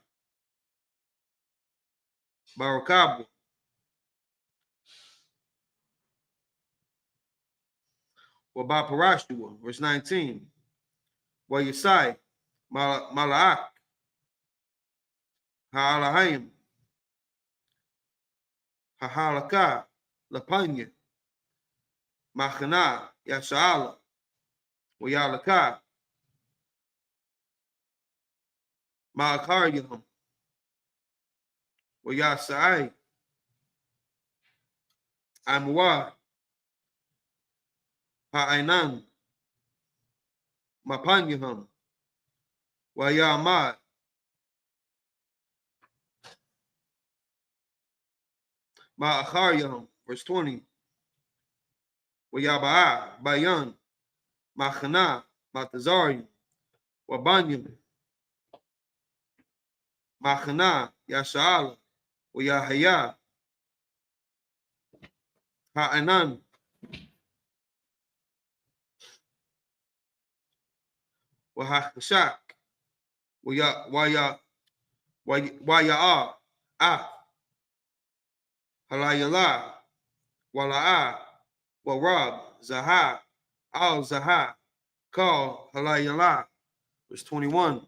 Barakabwa, Wabaparashua, verse 19. Wayasai, Malaak, Ha'alahim, Ha'alaka, Lapanya, Machana, Yasha'ala, Wayalaka, Ma'akaryahum, Wayasai, Amwa, Ha'ainan, Mapanyahum, Wayamad, Ma'akaryahum, verse 20. Wayaba'a, Bayan, Machana, Matazarian, Wabanyam, Machana, Yasha'ala, Wayahaya, Ha'anan, Wahashak, Waya'a, Halayala, Wala'a, Warab, Zaha, Al Zaha, Kal, Halayala, verse 21.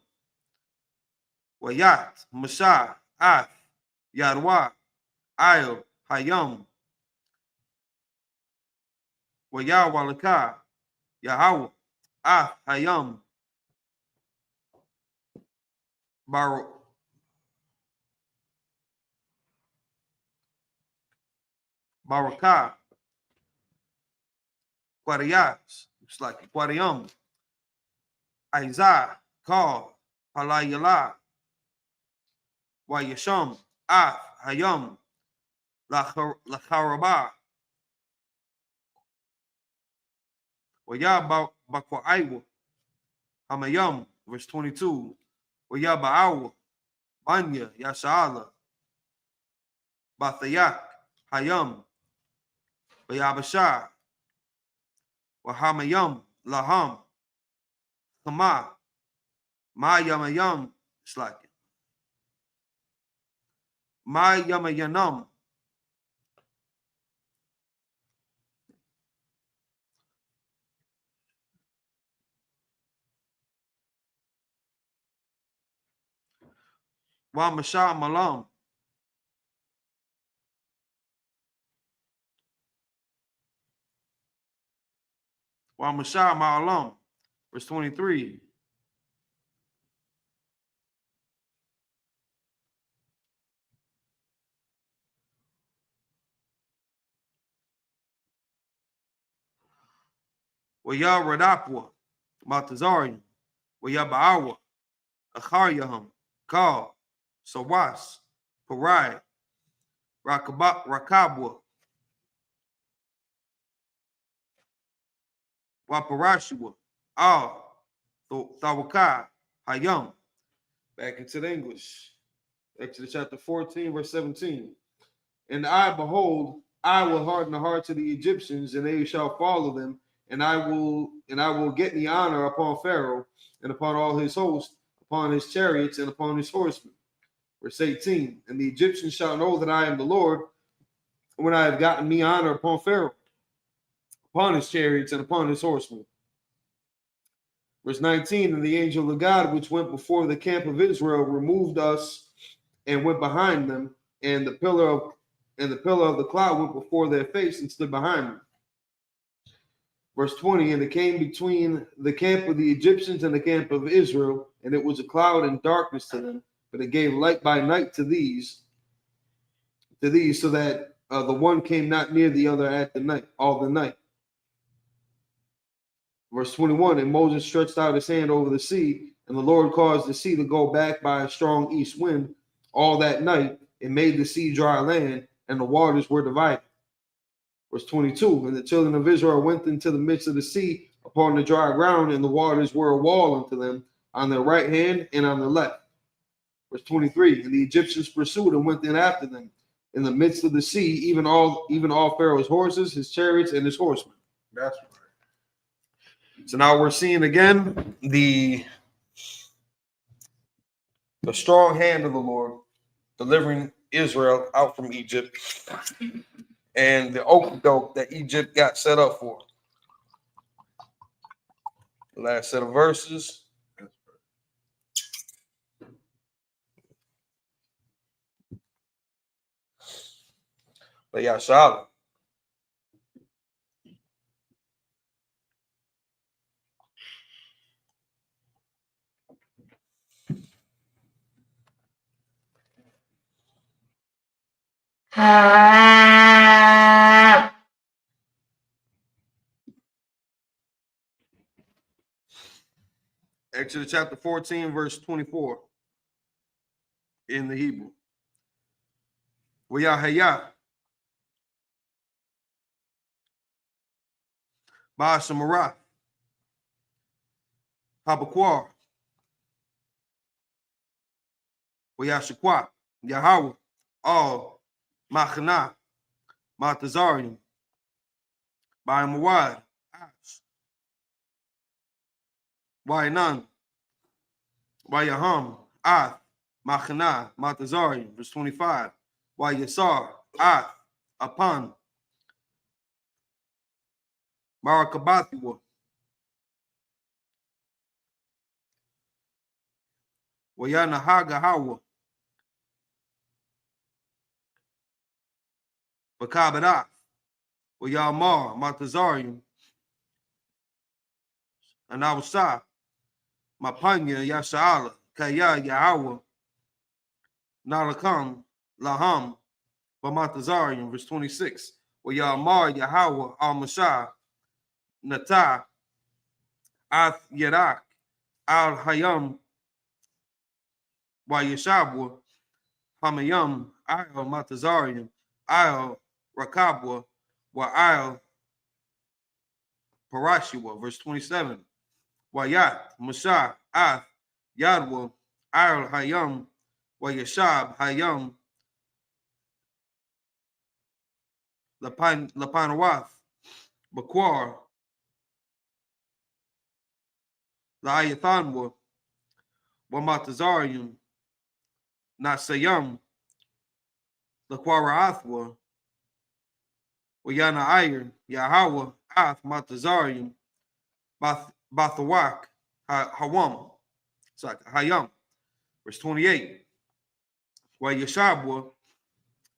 Wayat, Masha, Af, Yadwa, Ayel, Hayam, Waya Walaka, Yahweh, Af, Hayam, Barakah, Quarias, it's like Quarium, Isaiah, Kal, Halayala, Wayasham, Af, Hayam, Lacharabah, Waya Bakwaiwa, Hamayam, verse 22. Waya Ba'awa, Banya, Yasha'ala, Bathayak, Hayam, Wayabasha, Wahamayam, Laham, Hama, Mayamayam, it's like Mayamayanam, Wa Masha Malam. Wa Masha Ma'alam. Verse 23. Wa Ya Radapwa. Matazarian. Wa Ya Ba'awa. Acharyaham. Ka. Sawas. Parai. Rakabwa. Waparashua. Thawaka. Hayam. Back into the English. Exodus chapter 14, verse 17. And I, behold, I will harden the hearts of the Egyptians, and they shall follow them, and I will get the honor upon Pharaoh and upon all his host, upon his chariots and upon his horsemen. Verse 18. And the Egyptians shall know that I am the Lord, when I have gotten me honor upon Pharaoh, upon his chariots and upon his horsemen. Verse 19. And the angel of God, which went before the camp of Israel, removed us and went behind them, and the pillar of the cloud went before their face and stood behind them. Verse 20. And it came between the camp of the Egyptians and the camp of Israel, and it was a cloud and darkness to them, but it gave light by night to these, so that the one came not near the other at the night, all the night. Verse 21. And Moses stretched out his hand over the sea, and the Lord caused the sea to go back by a strong east wind all that night. It made the sea dry land, and the waters were divided. Verse 22. And the children of Israel went into the midst of the sea upon the dry ground, and the waters were a wall unto them on their right hand and on their left. Verse 23. And the Egyptians pursued and went in after them in the midst of the sea, even all Pharaoh's horses, his chariots, and his horsemen. That's right. So now we're seeing again the strong hand of the Lord delivering Israel out from Egypt, and the okie that Egypt got set up for. The last set of verses. But yeah, Shalom. Exodus chapter 14, verse 24 in the Hebrew. Wayahaya. Ba'ashamara. Habakwar. Wayashakwa. Yahweh. All. Machana. Matazarian. Ba'amawad. Ash. Wainan. Wayaham. Ath. Machana. Matazarian. Verse 25. Wayasar. Ath. Upon. Marakabathiwa. Wayanahaga Hawa. Bakabadat. Wayamar. Matazarian. Anawasa. Mapanya Yasha'ala. Kaya Yahweh. Nalakam. Laham. Bamatazarian. Verse 26. Wayamar Yahweh al-Mashah. Nata, Ath Yadak, Al Hayam, Wayeshabwa, Hamayam, Al Matazarian, Al Rakabwa, Wa Al Parashua. Verse 27. Wayat, Mashah, Ath, Yadwa, Al Hayam, Wayeshab, Hayam, Lapanawath, Bakwar, La'ayathanwa, Wamatazarium, Nasayam, Laquaraathwa, Wayana Iron, Yahweh, Ath, Matazarium, Bathawak, Hawam, Hayam. Verse 28. wa Yeshabwa,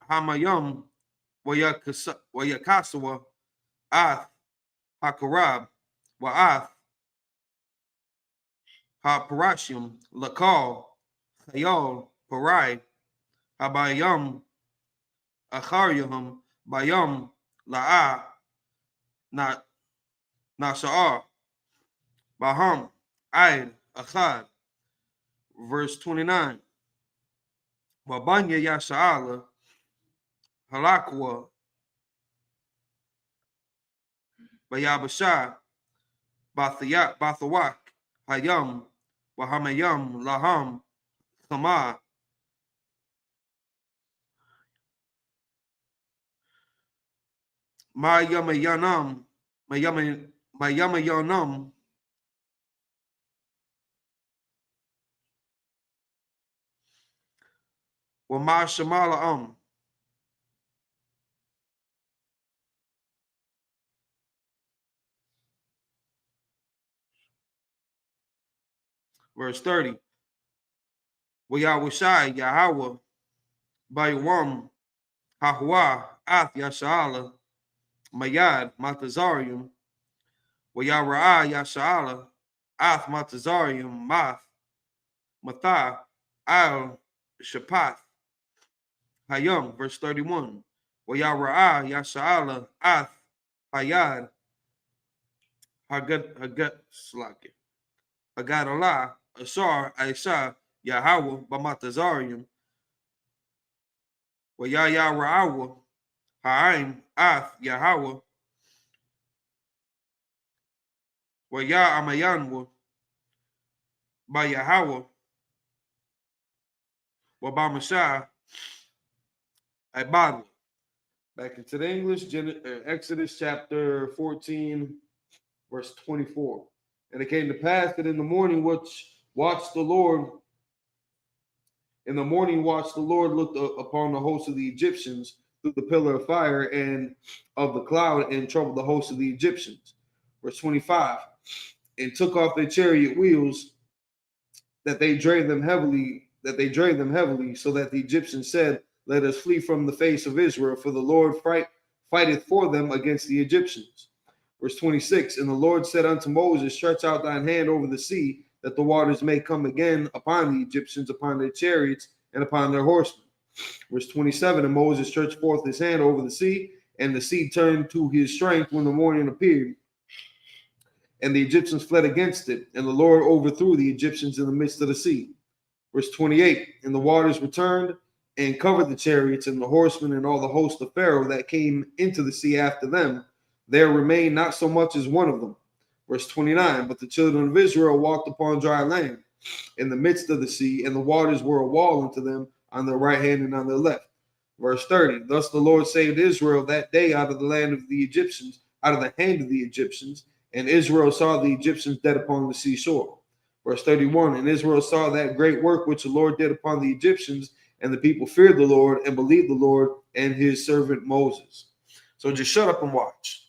Hamayam, wa Yakasawa, Ath, Hakarab, wa Ath, Ha-Parashim, Lakal, Hayal, Parai, Habayam, Achariyahum, Bayam, La'a, Nasha'ar, Baham, Aid, Achad. Verse 29. Wabanya Yasha'ala, Halakwa, Bayabashah, Bathawak, Hayam, Wahamayam, Laham, Kama, Mayamayanam, Mayamayanam, Wamashamala. Verse 30. Wayawashai, Yahweh, Bayawam, Hahwa, Ath Yasha'ala, Mayad, Matazarium, Wayara'a Yasha'ala, Ath Matazarium, Mathah, Al Shapath, Hayam, verse 31. Wayara'a Yasha'ala, Ath Hayad, Slaki, Hagadalah, Ashar, Aisha, Yahweh, Bamatazarium, Wayayara'awa, Ha'aim, Ath, Yahweh, Waya Amayanwa, by Yahweh, Wabamashah, Ibadwa. Back into the English, Exodus chapter 14, verse 24. And it came to pass that in the morning watched the Lord looked upon the host of the Egyptians through the pillar of fire and of the cloud and troubled the host of the Egyptians. Verse 25. And took off their chariot wheels that they drave them heavily, so that the Egyptians said, let us flee from the face of Israel, for the Lord fighteth for them against the Egyptians. Verse 26, and the Lord said unto Moses, stretch out thine hand over the sea, that the waters may come again upon the Egyptians, upon their chariots, and upon their horsemen. Verse 27, and Moses stretched forth his hand over the sea, and the sea turned to his strength when the morning appeared. And the Egyptians fled against it, and the Lord overthrew the Egyptians in the midst of the sea. Verse 28, and the waters returned and covered the chariots and the horsemen and all the host of Pharaoh that came into the sea after them. There remained not so much as one of them. Verse 29, but the children of Israel walked upon dry land in the midst of the sea, and the waters were a wall unto them on their right hand and on their left. Verse 30, thus the Lord saved Israel that day out of the land of the Egyptians, out of the hand of the Egyptians, and Israel saw the Egyptians dead upon the seashore. Verse 31, and Israel saw that great work which the Lord did upon the Egyptians, and the people feared the Lord and believed the Lord and his servant Moses. So just shut up and watch.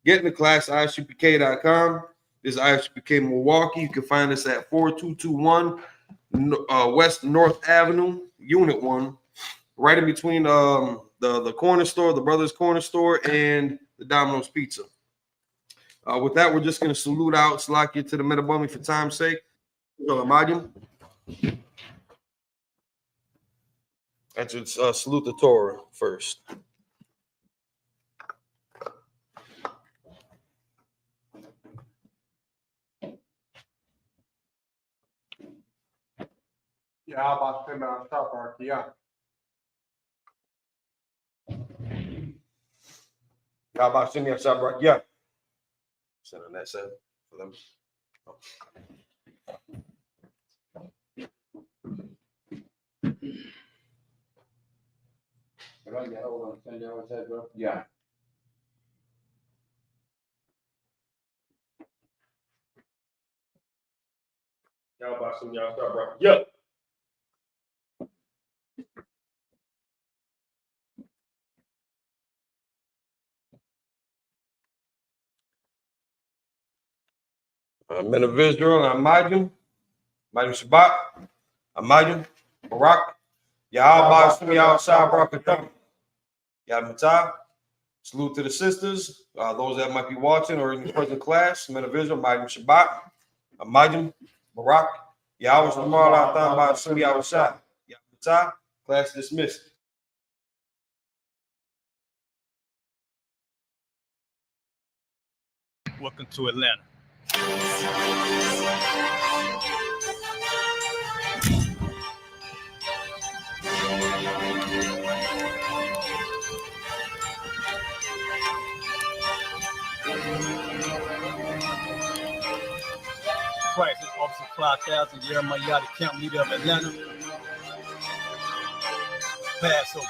Get in the class, isupk.com. This is Isupk Milwaukee. You can find us at 4221 West North Avenue, Unit 1, right in between the corner store, the Brothers Corner Store, and the Domino's Pizza. With that, we're just going to salute out Slakia to the Metabumi for time's sake. That's salute the Torah first. Yeah. Send on that side for them. Yeah. Y'all about some y'all start, bro. Yeah. Men of Israel, Amayim, Shabbat, Amayim, Barak, Y'all outside, Barakatah. Yamata. Salute to the sisters, those that might be watching or in the present class. Men of Israel, Madim Shabbat, Madim, Barak, Yahweh Shamar, Atan, Ba Sumi Awashah. Yamata. Class dismissed. Welcome to Atlanta. Christ is Officer 5000, Jeremiah, the camp leader of Atlanta. Passover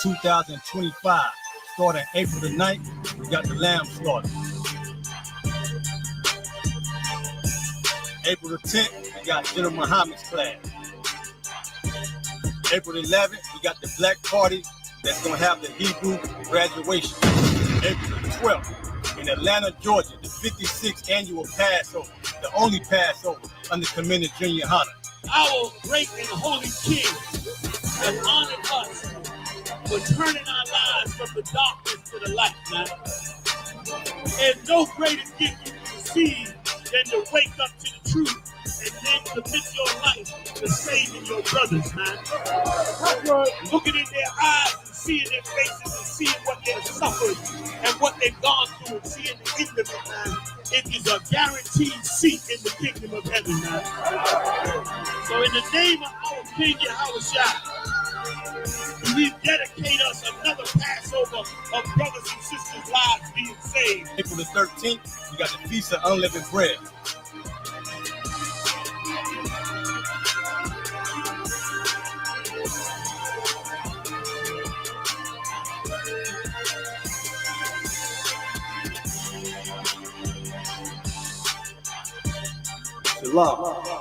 2025, starting April the 9th, we got the lamb slaughter. April the 10th, we got General Muhammad's class. April the 11th, we got the black party that's going to have the Hebrew graduation. April the 12th, in Atlanta, Georgia, the 56th annual Passover, the only Passover under Commander Junior Hunter. Our great and holy King has honored us for turning our lives from the darkness to the light, man. There's no greater gift you can receive than to wake up to the truth and then commit your life to saving your brothers, man. Looking in their eyes and seeing their faces and seeing what they've suffered and what they've gone through and seeing the end of it, man. It is a guaranteed seat in the kingdom of heaven, man. So in the name of our King Yahushua, we dedicate us another Passover of brothers and sisters' lives being saved. April the 13th, we got the Feast of Unleavened Bread. Shalom.